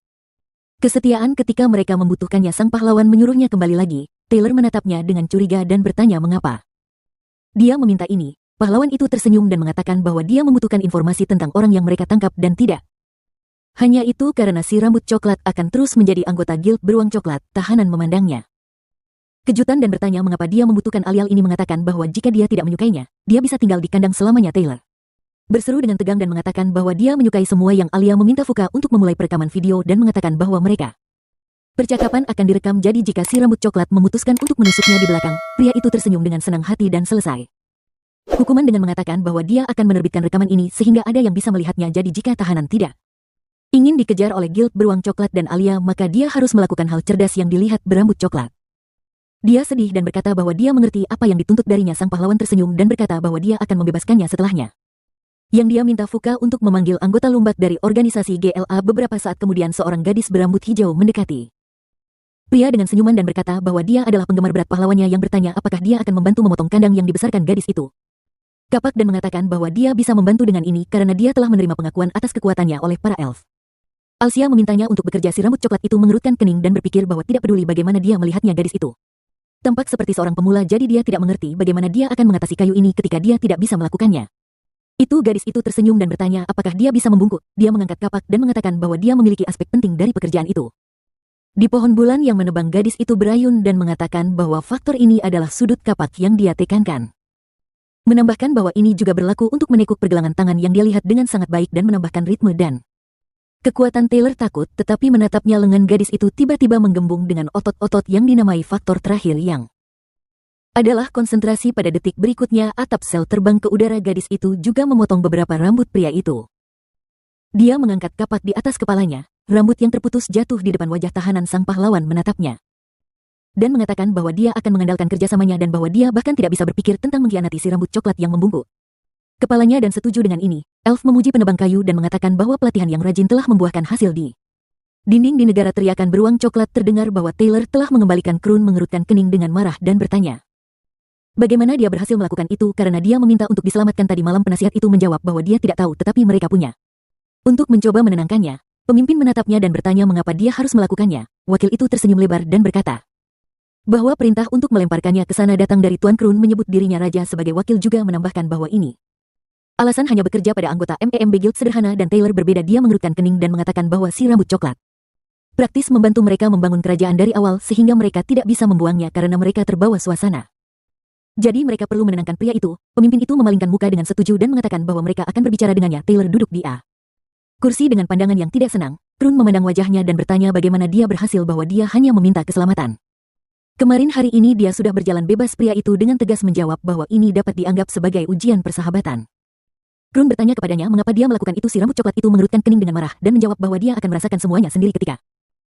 [SPEAKER 2] kesetiaan ketika mereka membutuhkannya. Sang pahlawan menyuruhnya kembali lagi. Taylor menatapnya dengan curiga dan bertanya mengapa dia meminta ini. Pahlawan itu tersenyum dan mengatakan bahwa dia membutuhkan informasi tentang orang yang mereka tangkap dan tidak hanya itu karena si rambut coklat akan terus menjadi anggota guild beruang coklat. Tahanan memandangnya kejutan dan bertanya mengapa dia membutuhkan Alial ini. Mengatakan bahwa jika dia tidak menyukainya, dia bisa tinggal di kandang selamanya. Taylor berseru dengan tegang dan mengatakan bahwa dia menyukai semua yang Alia meminta Fuka untuk memulai perekaman video dan mengatakan bahwa mereka percakapan akan direkam. Jadi jika si rambut coklat memutuskan untuk menusuknya di belakang, pria itu tersenyum dengan senang hati dan selesai hukuman dengan mengatakan bahwa dia akan menerbitkan rekaman ini sehingga ada yang bisa melihatnya. Jadi jika tahanan tidak ingin dikejar oleh guild beruang coklat dan Alia, maka dia harus melakukan hal cerdas yang dilihat berambut coklat. Dia sedih dan berkata bahwa dia mengerti apa yang dituntut darinya. Sang pahlawan tersenyum dan berkata bahwa dia akan membebaskannya setelahnya. Yang dia minta Fuka untuk memanggil anggota lumbak dari organisasi GLA. Beberapa saat kemudian seorang gadis berambut hijau mendekati pria dengan senyuman dan berkata bahwa dia adalah penggemar berat. Pahlawannya yang bertanya apakah dia akan membantu memotong kandang yang dibesarkan gadis itu kapak dan mengatakan bahwa dia bisa membantu dengan ini karena dia telah menerima pengakuan atas kekuatannya oleh para elf. Alsia memintanya untuk bekerja. Si rambut coklat itu mengerutkan kening dan berpikir bahwa tidak peduli bagaimana dia melihatnya, gadis itu tampak seperti seorang pemula, jadi dia tidak mengerti bagaimana dia akan mengatasi kayu ini ketika dia tidak bisa melakukannya. Gadis itu tersenyum dan bertanya apakah dia bisa membungkuk. Dia mengangkat kapak dan mengatakan bahwa dia memiliki aspek penting dari pekerjaan itu. Di pohon bulan yang menebang, gadis itu berayun dan mengatakan bahwa faktor ini adalah sudut kapak yang dia tekankan. Menambahkan bahwa ini juga berlaku untuk menekuk pergelangan tangan yang dia lihat dengan sangat baik dan menambahkan ritme dan kekuatan. Taylor takut tetapi menatapnya. Lengan gadis itu tiba-tiba menggembung dengan otot-otot yang dinamai faktor terakhir yang adalah konsentrasi. Pada detik berikutnya atap sel terbang ke udara. Gadis itu juga memotong beberapa rambut pria itu. Dia mengangkat kapak di atas kepalanya. Rambut yang terputus jatuh di depan wajah tahanan. Sang pahlawan menatapnya dan mengatakan bahwa dia akan mengandalkan kerjasamanya dan bahwa dia bahkan tidak bisa berpikir tentang mengkhianati si rambut coklat yang membungkuk kepalanya. Dan setuju dengan ini, elf memuji penebang kayu dan mengatakan bahwa pelatihan yang rajin telah membuahkan hasil. Di dinding di negara teriakan beruang coklat terdengar bahwa Taylor telah mengembalikan Krun mengerutkan kening dengan marah dan bertanya bagaimana dia berhasil melakukan itu karena dia meminta untuk diselamatkan tadi malam. Penasihat itu menjawab bahwa dia tidak tahu tetapi mereka punya. Untuk mencoba menenangkannya, pemimpin menatapnya dan bertanya mengapa dia harus melakukannya. Wakil itu tersenyum lebar dan berkata bahwa perintah untuk melemparkannya ke sana datang dari Tuan Krun. Menyebut dirinya raja sebagai wakil juga menambahkan bahwa ini alasan hanya bekerja pada anggota MEMB Guild sederhana. Dan Taylor berbeda. Dia mengerutkan kening dan mengatakan bahwa si rambut coklat praktis membantu mereka membangun kerajaan dari awal sehingga mereka tidak bisa membuangnya karena mereka terbawa suasana. Jadi mereka perlu menenangkan pria itu. Pemimpin itu memalingkan muka dengan setuju dan mengatakan bahwa mereka akan berbicara dengannya. Taylor duduk di kursi dengan pandangan yang tidak senang. Krun memandang wajahnya dan bertanya bagaimana dia berhasil bahwa dia hanya meminta keselamatan. Kemarin hari ini dia sudah berjalan bebas. Pria itu dengan tegas menjawab bahwa ini dapat dianggap sebagai ujian persahabatan. Krun bertanya kepadanya mengapa dia melakukan itu. Si rambut coklat itu mengerutkan kening dengan marah dan menjawab bahwa dia akan merasakan semuanya sendiri ketika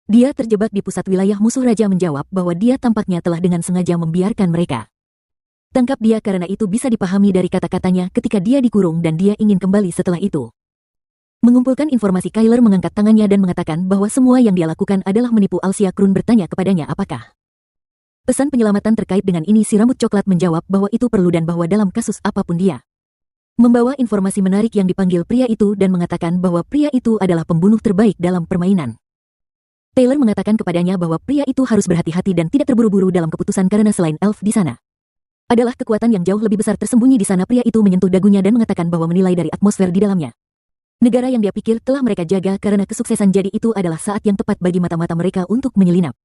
[SPEAKER 2] dia terjebak di pusat wilayah musuh. Raja menjawab bahwa dia tampaknya telah dengan sengaja membiarkan mereka tangkap dia karena itu bisa dipahami dari kata-katanya ketika dia dikurung dan dia ingin kembali setelah itu. Mengumpulkan informasi, Kyler mengangkat tangannya dan mengatakan bahwa semua yang dia lakukan adalah menipu Alsia. Krun bertanya kepadanya apakah pesan penyelamatan terkait dengan ini. Si rambut coklat menjawab bahwa itu perlu dan bahwa dalam kasus apapun dia membawa informasi menarik. Yang dipanggil pria itu dan mengatakan bahwa pria itu adalah pembunuh terbaik dalam permainan. Taylor mengatakan kepadanya bahwa pria itu harus berhati-hati dan tidak terburu-buru dalam keputusan karena selain elf di sana adalah kekuatan yang jauh lebih besar tersembunyi di sana. Pria itu menyentuh dagunya dan mengatakan bahwa menilai dari atmosfer di dalamnya negara yang dia pikir telah mereka jaga karena kesuksesan, jadi itu adalah saat yang tepat bagi mata-mata mereka untuk menyelinap.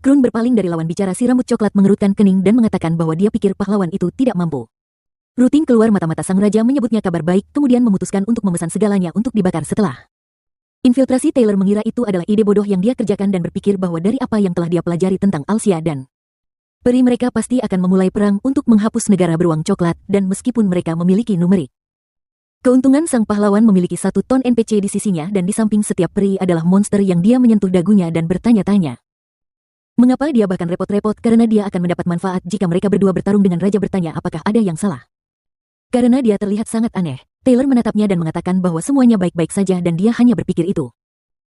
[SPEAKER 2] Krun berpaling dari lawan bicara. Si rambut coklat mengerutkan kening dan mengatakan bahwa dia pikir pahlawan itu tidak mampu. Rutin keluar mata-mata sang raja menyebutnya kabar baik, kemudian memutuskan untuk memesan segalanya untuk dibakar setelah infiltrasi. Taylor mengira itu adalah ide bodoh yang dia kerjakan dan berpikir bahwa dari apa yang telah dia pelajari tentang Alsia dan peri, mereka pasti akan memulai perang untuk menghapus negara beruang coklat. Dan meskipun mereka memiliki numerik Keuntungan sang pahlawan memiliki 1 ton NPC di sisinya dan di samping setiap peri adalah monster yang dia menyentuh dagunya dan bertanya-tanya. Mengapa dia bahkan repot-repot karena dia akan mendapat manfaat jika mereka berdua bertarung dengan raja bertanya apakah ada yang salah. Karena dia terlihat sangat aneh, Taylor menatapnya dan mengatakan bahwa semuanya baik-baik saja dan dia hanya berpikir itu.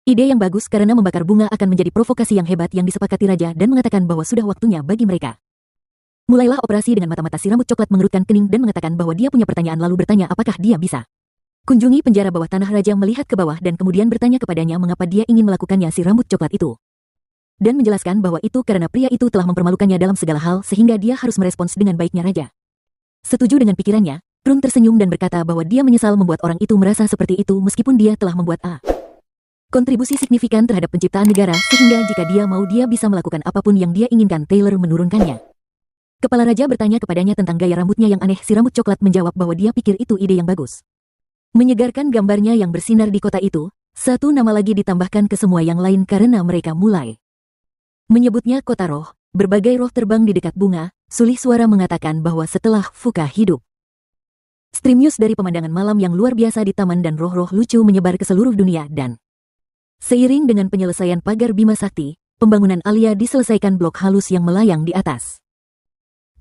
[SPEAKER 2] Ide yang bagus karena membakar bunga akan menjadi provokasi yang hebat yang disepakati raja dan mengatakan bahwa sudah waktunya bagi mereka. Mulailah operasi dengan mata-mata si rambut coklat mengerutkan kening dan mengatakan bahwa dia punya pertanyaan lalu bertanya apakah dia bisa kunjungi penjara bawah tanah. Raja melihat ke bawah dan kemudian bertanya kepadanya mengapa dia ingin melakukannya si rambut coklat itu. Dan menjelaskan bahwa itu karena pria itu telah mempermalukannya dalam segala hal sehingga dia harus merespons dengan baiknya raja. Setuju dengan pikirannya, Trun tersenyum dan berkata bahwa dia menyesal membuat orang itu merasa seperti itu meskipun dia telah membuat kontribusi signifikan terhadap penciptaan negara sehingga jika dia mau dia bisa melakukan apapun yang dia inginkan. Taylor menurunkannya. Kepala raja bertanya kepadanya tentang gaya rambutnya yang aneh. Si rambut coklat menjawab bahwa dia pikir itu ide yang bagus. Menyegarkan gambarnya yang bersinar di kota itu, 1 nama lagi ditambahkan ke semua yang lain karena mereka mulai menyebutnya kota roh. Berbagai roh terbang di dekat bunga. Sulih suara mengatakan bahwa setelah Fuka hidup, streamnews dari pemandangan malam yang luar biasa di taman dan roh-roh lucu menyebar ke seluruh dunia dan seiring dengan penyelesaian pagar Bima Sakti, pembangunan Alia diselesaikan. Blok halus yang melayang di atas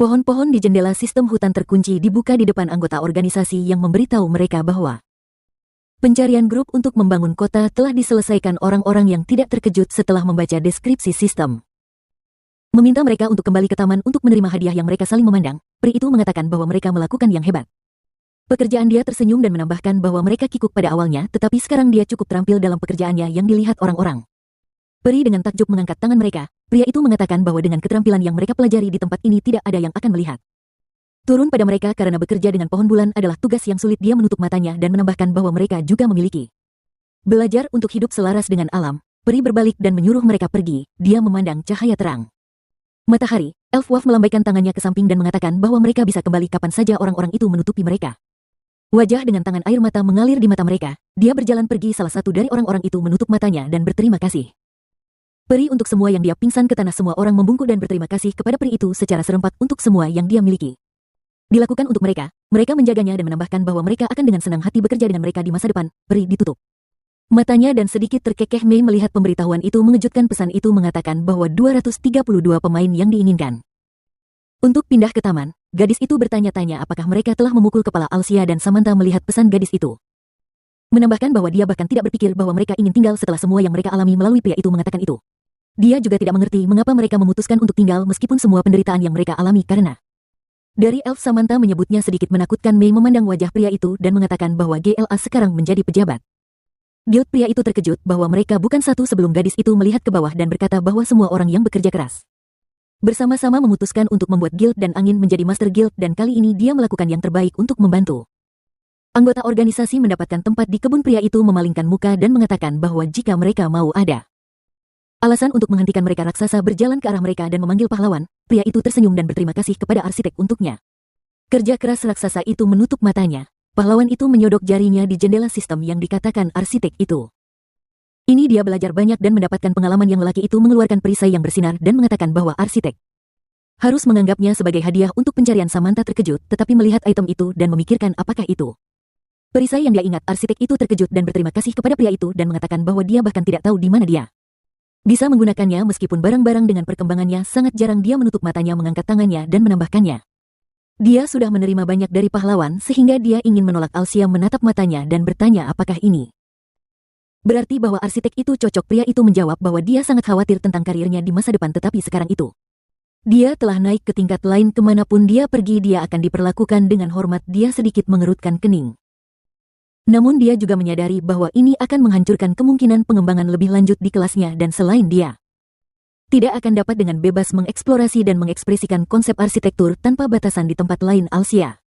[SPEAKER 2] pohon-pohon di jendela sistem hutan terkunci dibuka di depan anggota organisasi yang memberitahu mereka bahwa pencarian grup untuk membangun kota telah diselesaikan. Orang-orang yang tidak terkejut setelah membaca deskripsi sistem meminta mereka untuk kembali ke taman untuk menerima hadiah yang mereka saling memandang. Peri itu mengatakan bahwa mereka melakukan yang hebat. Pekerjaan dia tersenyum dan menambahkan bahwa mereka kikuk pada awalnya tetapi sekarang dia cukup terampil dalam pekerjaannya yang dilihat orang-orang. Peri dengan takjub mengangkat tangan mereka. Pria itu mengatakan bahwa dengan keterampilan yang mereka pelajari di tempat ini tidak ada yang akan melihat turun pada mereka karena bekerja dengan pohon bulan adalah tugas yang sulit. Dia menutup matanya dan menambahkan bahwa mereka juga memiliki belajar untuk hidup selaras dengan alam. Peri berbalik dan menyuruh mereka pergi. Dia memandang cahaya terang matahari. Elfwolf melambaikan tangannya ke samping dan mengatakan bahwa mereka bisa kembali kapan saja. Orang-orang itu menutupi mereka. Wajah dengan tangan air mata mengalir di mata mereka. Dia berjalan pergi. Salah satu dari orang-orang itu menutup matanya dan berterima kasih peri untuk semua yang dia pingsan ke tanah. Semua orang membungkuk dan berterima kasih kepada peri itu secara serempak untuk semua yang dia miliki dilakukan untuk mereka. Mereka menjaganya dan menambahkan bahwa mereka akan dengan senang hati bekerja dengan mereka di masa depan. Peri ditutup matanya dan sedikit terkekeh. Mei melihat pemberitahuan itu mengejutkan. Pesan itu mengatakan bahwa 232 pemain yang diinginkan untuk pindah ke taman. Gadis itu bertanya-tanya apakah mereka telah memukul kepala Alsia dan Samantha melihat pesan gadis itu. Menambahkan bahwa dia bahkan tidak berpikir bahwa mereka ingin tinggal setelah semua yang mereka alami melalui pria itu mengatakan itu. Dia juga tidak mengerti mengapa mereka memutuskan untuk tinggal meskipun semua penderitaan yang mereka alami karena dari elf. Samantha menyebutnya sedikit menakutkan. Mei memandang wajah pria itu dan mengatakan bahwa GLA sekarang menjadi pejabat guild. Pria itu terkejut bahwa mereka bukan satu sebelum gadis itu melihat ke bawah dan berkata bahwa semua orang yang bekerja keras bersama-sama memutuskan untuk membuat guild dan angin menjadi master guild dan kali ini dia melakukan yang terbaik untuk membantu anggota organisasi mendapatkan tempat di kebun. Pria itu memalingkan muka dan mengatakan bahwa jika mereka mau ada alasan untuk menghentikan mereka. Raksasa berjalan ke arah mereka dan memanggil pahlawan. Pria itu tersenyum dan berterima kasih kepada arsitek untuknya. Kerja keras raksasa itu menutup matanya. Pahlawan itu menyodok jarinya di jendela sistem yang dikatakan arsitek itu. Ini dia belajar banyak dan mendapatkan pengalaman. Yang lelaki itu mengeluarkan perisai yang bersinar dan mengatakan bahwa arsitek harus menganggapnya sebagai hadiah untuk pencarian. Samantha terkejut tetapi melihat item itu dan memikirkan apakah itu perisai yang dia ingat. Arsitek itu terkejut dan berterima kasih kepada pria itu dan mengatakan bahwa dia bahkan tidak tahu di mana dia bisa menggunakannya meskipun barang-barang dengan perkembangannya sangat jarang. Dia menutup matanya mengangkat tangannya dan menambahkannya. Dia sudah menerima banyak dari pahlawan sehingga dia ingin menolak. Alsia menatap matanya dan bertanya apakah ini berarti bahwa arsitek itu cocok. Pria itu menjawab bahwa dia sangat khawatir tentang karirnya di masa depan tetapi sekarang itu dia telah naik ke tingkat lain. Kemanapun dia pergi dia akan diperlakukan dengan hormat. Dia sedikit mengerutkan kening. Namun dia juga menyadari bahwa ini akan menghancurkan kemungkinan pengembangan lebih lanjut di kelasnya dan selain dia tidak akan dapat dengan bebas mengeksplorasi dan mengekspresikan konsep arsitektur tanpa batasan di tempat lain. Alsia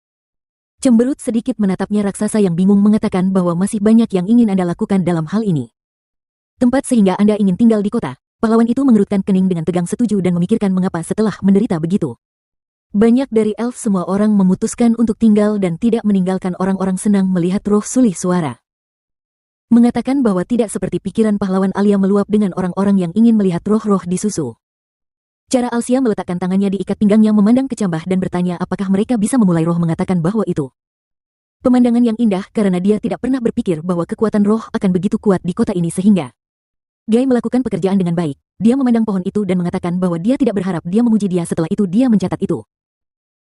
[SPEAKER 2] cemberut sedikit menatapnya. Raksasa yang bingung mengatakan bahwa masih banyak yang ingin Anda lakukan dalam hal ini. Tempat sehingga Anda ingin tinggal di kota. Pahlawan itu mengerutkan kening dengan tegang setuju dan memikirkan mengapa setelah menderita begitu banyak dari elf semua orang memutuskan untuk tinggal dan tidak meninggalkan. Orang-orang senang melihat roh. Sulih suara mengatakan bahwa tidak seperti pikiran pahlawan. Alia meluap dengan orang-orang yang ingin melihat roh-roh disusu. Cara Alsia meletakkan tangannya di ikat pinggangnya memandang kecambah dan bertanya apakah mereka bisa memulai. Roh mengatakan bahwa itu Pemandangan yang indah karena dia tidak pernah berpikir bahwa kekuatan roh akan begitu kuat di kota ini sehingga Guy melakukan pekerjaan dengan baik. Dia memandang pohon itu dan mengatakan bahwa dia tidak berharap dia memuji dia. Setelah itu dia mencatat itu.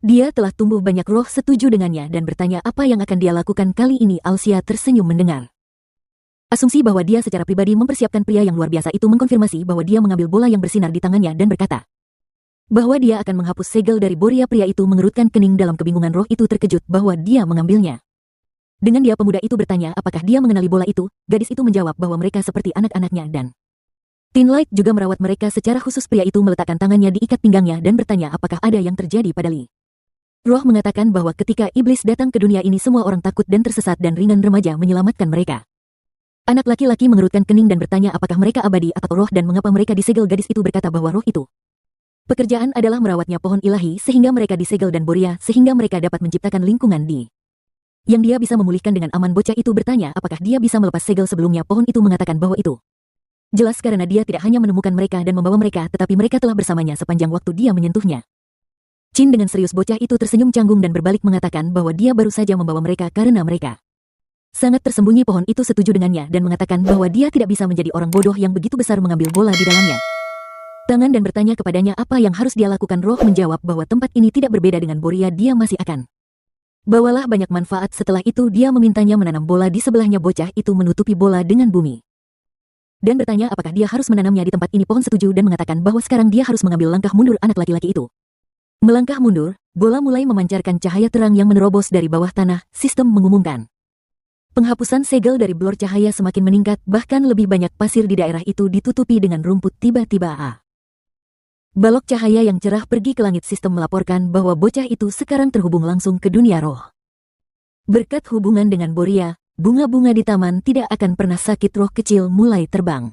[SPEAKER 2] Dia telah tumbuh banyak roh setuju dengannya dan bertanya apa yang akan dia lakukan kali ini. Alsia tersenyum mendengar asumsi bahwa dia secara pribadi mempersiapkan. Pria yang luar biasa itu mengkonfirmasi bahwa dia mengambil bola yang bersinar di tangannya dan berkata bahwa dia akan menghapus segel dari Boria. Pria itu mengerutkan kening dalam kebingungan. Roh itu terkejut bahwa dia mengambilnya. Dengan dia pemuda itu bertanya apakah dia mengenali bola itu, gadis itu menjawab bahwa mereka seperti anak-anaknya dan Tin Light juga merawat mereka secara khusus. Pria itu meletakkan tangannya di ikat pinggangnya dan bertanya apakah ada yang terjadi pada Li. Roh mengatakan bahwa ketika iblis datang ke dunia ini semua orang takut dan tersesat dan ringan remaja menyelamatkan mereka. Anak laki-laki mengerutkan kening dan bertanya apakah mereka abadi atau roh dan mengapa mereka disegel. Gadis itu berkata bahwa roh itu pekerjaan adalah merawatnya pohon ilahi sehingga mereka disegel dan Boria sehingga mereka dapat menciptakan lingkungan di yang dia bisa memulihkan dengan aman. Bocah itu bertanya apakah dia bisa melepas segel sebelumnya. Pohon itu mengatakan bahwa itu jelas karena dia tidak hanya menemukan mereka dan membawa mereka tetapi mereka telah bersamanya sepanjang waktu dia menyentuhnya. Chin dengan serius. Bocah itu tersenyum canggung dan berbalik mengatakan bahwa dia baru saja membawa mereka karena mereka sangat tersembunyi. Pohon itu setuju dengannya dan mengatakan bahwa dia tidak bisa menjadi orang bodoh yang begitu besar mengambil bola di dalamnya tangan dan bertanya kepadanya apa yang harus dia lakukan. Roh menjawab bahwa tempat ini tidak berbeda dengan Boria. Dia masih akan bawalah banyak manfaat. Setelah itu dia memintanya menanam bola di sebelahnya. Bocah itu menutupi bola dengan bumi dan bertanya apakah dia harus menanamnya di tempat ini. Pohon setuju dan mengatakan bahwa sekarang dia harus mengambil langkah mundur. Anak laki-laki itu melangkah mundur. Bola mulai memancarkan cahaya terang yang menerobos dari bawah tanah. Sistem mengumumkan penghapusan segel dari blur. Cahaya semakin meningkat, bahkan lebih banyak pasir di daerah itu ditutupi dengan rumput. Tiba-tiba balok cahaya yang cerah pergi ke langit. Sistem melaporkan bahwa bocah itu sekarang terhubung langsung ke dunia roh. Berkat hubungan dengan Boria, bunga-bunga di taman tidak akan pernah sakit. Roh kecil mulai terbang.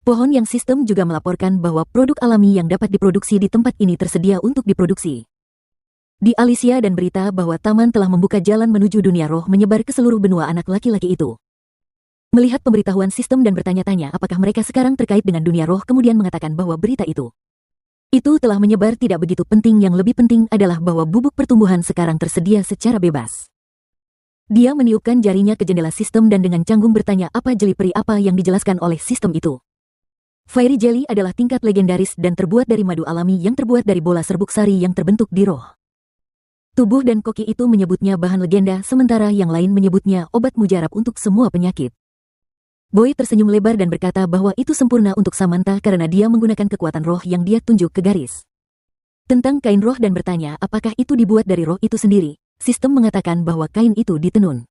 [SPEAKER 2] Pohon yang sistem juga melaporkan bahwa produk alami yang dapat diproduksi di tempat ini tersedia untuk diproduksi. Di Alicia dan berita bahwa taman telah membuka jalan menuju dunia roh menyebar ke seluruh benua. Anak laki-laki itu melihat pemberitahuan sistem dan bertanya-tanya apakah mereka sekarang terkait dengan dunia roh, kemudian mengatakan bahwa berita itu telah menyebar. Tidak begitu penting. Yang lebih penting adalah bahwa bubuk pertumbuhan sekarang tersedia secara bebas. Dia meniupkan jarinya ke jendela sistem dan dengan canggung bertanya apa jeli peri apa yang dijelaskan oleh sistem itu. Fairy Jelly adalah tingkat legendaris dan terbuat dari madu alami yang terbuat dari bola serbuk sari yang terbentuk di roh. Tubuh dan koki itu menyebutnya bahan legenda, sementara yang lain menyebutnya obat mujarab untuk semua penyakit. Boy tersenyum lebar dan berkata bahwa itu sempurna untuk Samantha karena dia menggunakan kekuatan roh yang dia tunjuk ke garis tentang kain roh dan bertanya apakah itu dibuat dari roh itu sendiri. Sistem mengatakan bahwa kain itu ditenun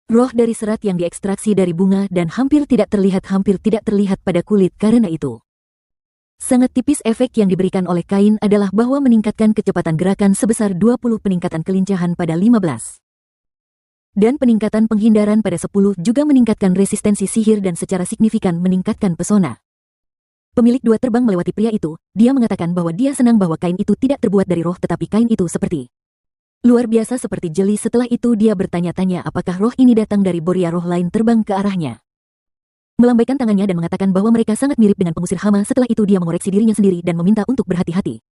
[SPEAKER 2] roh dari serat yang diekstraksi dari bunga dan hampir tidak terlihat pada kulit. Karena itu sangat tipis. Efek yang diberikan oleh kain adalah bahwa meningkatkan kecepatan gerakan sebesar 20, peningkatan kelincahan pada 15. Dan peningkatan penghindaran pada 10, juga meningkatkan resistensi sihir dan secara signifikan meningkatkan pesona. Pemilik dua terbang melewati pria itu. Dia mengatakan bahwa dia senang bahwa kain itu tidak terbuat dari roh tetapi kain itu seperti luar biasa seperti jeli. Setelah itu dia bertanya-tanya apakah roh ini datang dari Boria. Roh lain terbang ke arahnya, melambaikan tangannya dan mengatakan bahwa mereka sangat mirip dengan pengusir hama. Setelah itu dia mengoreksi dirinya sendiri dan meminta untuk berhati-hati.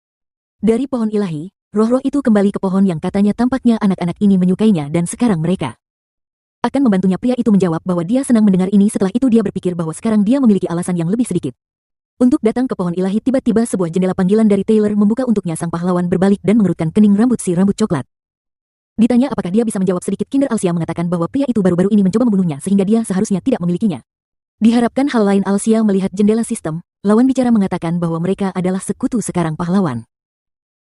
[SPEAKER 2] Dari pohon ilahi, roh-roh itu kembali ke pohon yang katanya tampaknya anak-anak ini menyukainya dan sekarang mereka akan membantunya. Pria itu menjawab bahwa dia senang mendengar ini. Setelah itu dia berpikir bahwa sekarang dia memiliki alasan yang lebih sedikit untuk datang ke pohon ilahi. Tiba-tiba sebuah jendela panggilan dari Taylor membuka untuknya. Sang pahlawan berbalik dan mengerutkan kening rambut coklat. Ditanya apakah dia bisa menjawab sedikit, Kinder Alsia mengatakan bahwa pria itu baru-baru ini mencoba membunuhnya sehingga dia seharusnya tidak memilikinya. Diharapkan hal lain. Alsia melihat jendela sistem. Lawan bicara mengatakan bahwa mereka adalah sekutu sekarang. Pahlawan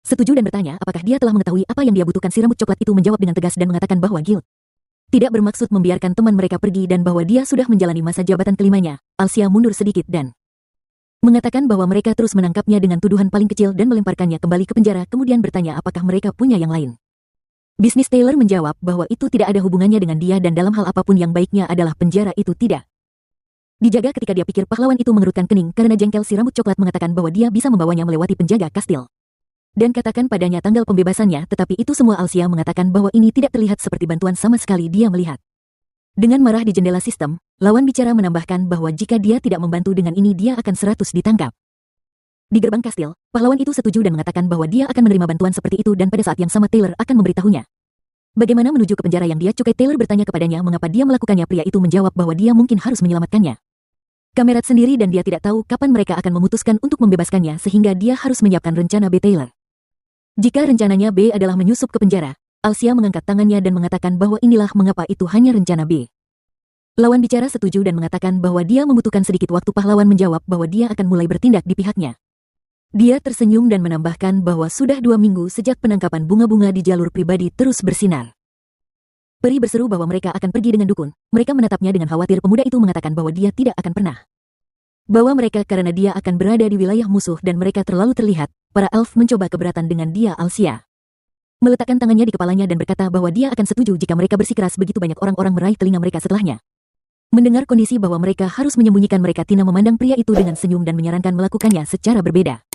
[SPEAKER 2] setuju dan bertanya apakah dia telah mengetahui apa yang dia butuhkan. Si rambut coklat itu menjawab dengan tegas dan mengatakan bahwa Guild tidak bermaksud membiarkan teman mereka pergi dan bahwa dia sudah menjalani masa jabatan kelimanya. Alsia mundur sedikit dan mengatakan bahwa mereka terus menangkapnya dengan tuduhan paling kecil dan melemparkannya kembali ke penjara, kemudian bertanya apakah mereka punya yang lain. Bisnis Taylor menjawab bahwa itu tidak ada hubungannya dengan dia dan dalam hal apapun yang baiknya adalah penjara itu tidak dijaga. Ketika dia pikir, pahlawan itu mengerutkan kening karena jengkel. Si rambut coklat mengatakan bahwa dia bisa membawanya melewati penjaga kastil dan katakan padanya tanggal pembebasannya, tetapi itu semua. Alsia mengatakan bahwa ini tidak terlihat seperti bantuan sama sekali. Dia melihat dengan marah di jendela sistem. Lawan bicara menambahkan bahwa jika dia tidak membantu dengan ini dia akan 100 ditangkap. Di gerbang kastil, pahlawan itu setuju dan mengatakan bahwa dia akan menerima bantuan seperti itu dan pada saat yang sama Taylor akan memberitahunya Bagaimana menuju ke penjara yang dia cukai? Taylor bertanya kepadanya mengapa dia melakukannya. Pria itu menjawab bahwa dia mungkin harus menyelamatkannya. Kamerat sendiri dan dia tidak tahu kapan mereka akan memutuskan untuk membebaskannya sehingga dia harus menyiapkan rencana B. Taylor. Jika rencananya B adalah menyusup ke penjara, Alsia mengangkat tangannya dan mengatakan bahwa inilah mengapa itu hanya rencana B. Lawan bicara setuju dan mengatakan bahwa dia membutuhkan sedikit waktu. Pahlawan menjawab bahwa dia akan mulai bertindak di pihaknya. Dia tersenyum dan menambahkan bahwa sudah 2 minggu sejak penangkapan bunga-bunga di jalur pribadi terus bersinar. Peri berseru bahwa mereka akan pergi dengan dukun. Mereka menatapnya dengan khawatir. Pemuda itu mengatakan bahwa dia tidak akan pernah bawa mereka karena dia akan berada di wilayah musuh dan mereka terlalu terlihat. Para elf mencoba keberatan dengan dia. Alsia meletakkan tangannya di kepalanya dan berkata bahwa dia akan setuju jika mereka bersikeras. Begitu banyak orang-orang meraih telinga mereka setelahnya. Mendengar kondisi bahwa mereka harus menyembunyikan mereka, Tina memandang pria itu dengan senyum dan menyarankan melakukannya secara berbeda.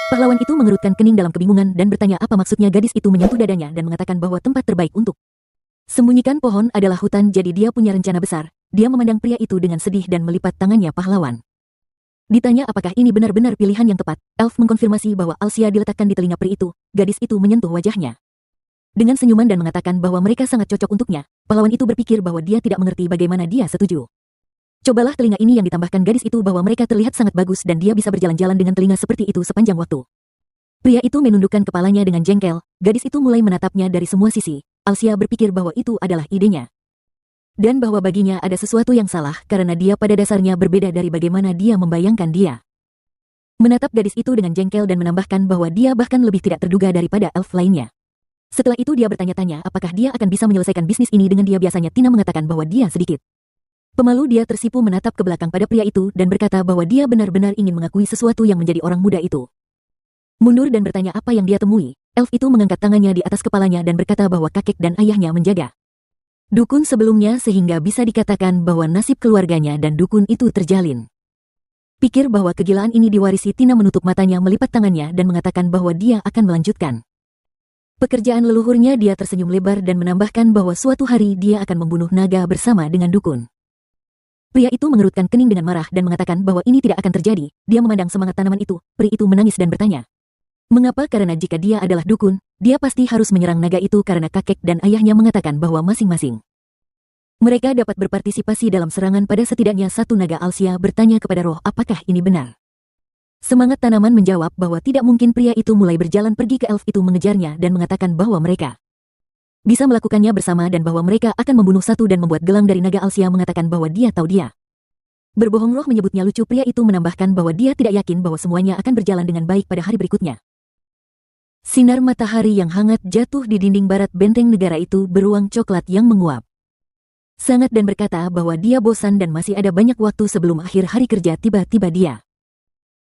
[SPEAKER 2] Pahlawan itu mengerutkan kening dalam kebingungan dan bertanya apa maksudnya. Gadis itu menyentuh dadanya dan mengatakan bahwa tempat terbaik untuk sembunyikan pohon adalah hutan, jadi dia punya rencana besar. Dia memandang pria itu dengan sedih dan melipat tangannya. Pahlawan ditanya apakah ini benar-benar pilihan yang tepat. Elf mengkonfirmasi bahwa Alsia diletakkan di telinga peri itu. Gadis itu menyentuh wajahnya dengan senyuman dan mengatakan bahwa mereka sangat cocok untuknya. Pahlawan itu berpikir bahwa dia tidak mengerti bagaimana dia setuju. Cobalah telinga ini yang ditambahkan gadis itu bahwa mereka terlihat sangat bagus dan dia bisa berjalan-jalan dengan telinga seperti itu sepanjang waktu. Pria itu menundukkan kepalanya dengan jengkel. Gadis itu mulai menatapnya dari semua sisi. Alsia berpikir bahwa itu adalah idenya. Dan bahwa baginya ada sesuatu yang salah karena dia pada dasarnya berbeda dari bagaimana dia membayangkan dia. Menatap gadis itu dengan jengkel dan menambahkan bahwa dia bahkan lebih tidak terduga daripada elf lainnya. Setelah itu dia bertanya-tanya apakah dia akan bisa menyelesaikan bisnis ini dengan dia. Biasanya Tina mengatakan bahwa dia sedikit pemalu. Dia tersipu menatap ke belakang pada pria itu dan berkata bahwa dia benar-benar ingin mengakui sesuatu yang menjadi orang muda itu. Mundur dan bertanya apa yang dia temui. Elf itu mengangkat tangannya di atas kepalanya dan berkata bahwa kakek dan ayahnya menjaga dukun sebelumnya sehingga bisa dikatakan bahwa nasib keluarganya dan dukun itu terjalin. Pikir bahwa kegilaan ini diwarisi. Tina menutup matanya, melipat tangannya dan mengatakan bahwa dia akan melanjutkan pekerjaan leluhurnya. Dia tersenyum lebar dan menambahkan bahwa suatu hari dia akan membunuh naga bersama dengan dukun. Pria itu mengerutkan kening dengan marah dan mengatakan bahwa ini tidak akan terjadi. Dia memandang semangat tanaman itu. Peri itu menangis dan bertanya, mengapa? Karena jika dia adalah dukun, dia pasti harus menyerang naga itu karena kakek dan ayahnya mengatakan bahwa masing-masing mereka dapat berpartisipasi dalam serangan pada setidaknya satu naga. Alsia bertanya kepada roh apakah ini benar. Semangat tanaman menjawab bahwa tidak mungkin. Pria itu mulai berjalan pergi ke elf itu mengejarnya dan mengatakan bahwa mereka bisa melakukannya bersama dan bahwa mereka akan membunuh satu dan membuat gelang dari naga. Alsia mengatakan bahwa dia tahu dia berbohong. Roh menyebutnya lucu. Pria itu menambahkan bahwa dia tidak yakin bahwa semuanya akan berjalan dengan baik pada hari berikutnya. Sinar matahari yang hangat jatuh di dinding barat benteng negara itu beruang coklat yang menguap sangat dan berkata bahwa dia bosan dan masih ada banyak waktu sebelum akhir hari kerja. Tiba-tiba dia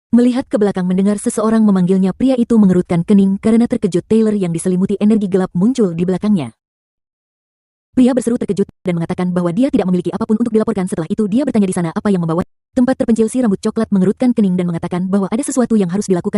[SPEAKER 2] melihat ke belakang mendengar seseorang memanggilnya. Pria itu mengerutkan kening karena terkejut. Taylor yang diselimuti energi gelap muncul di belakangnya. Pria berseru terkejut dan mengatakan bahwa dia tidak memiliki apapun untuk dilaporkan. Setelah itu dia bertanya di sana apa yang membawa tempat terpencil. Si rambut coklat mengerutkan kening dan mengatakan bahwa ada sesuatu yang harus dilakukan.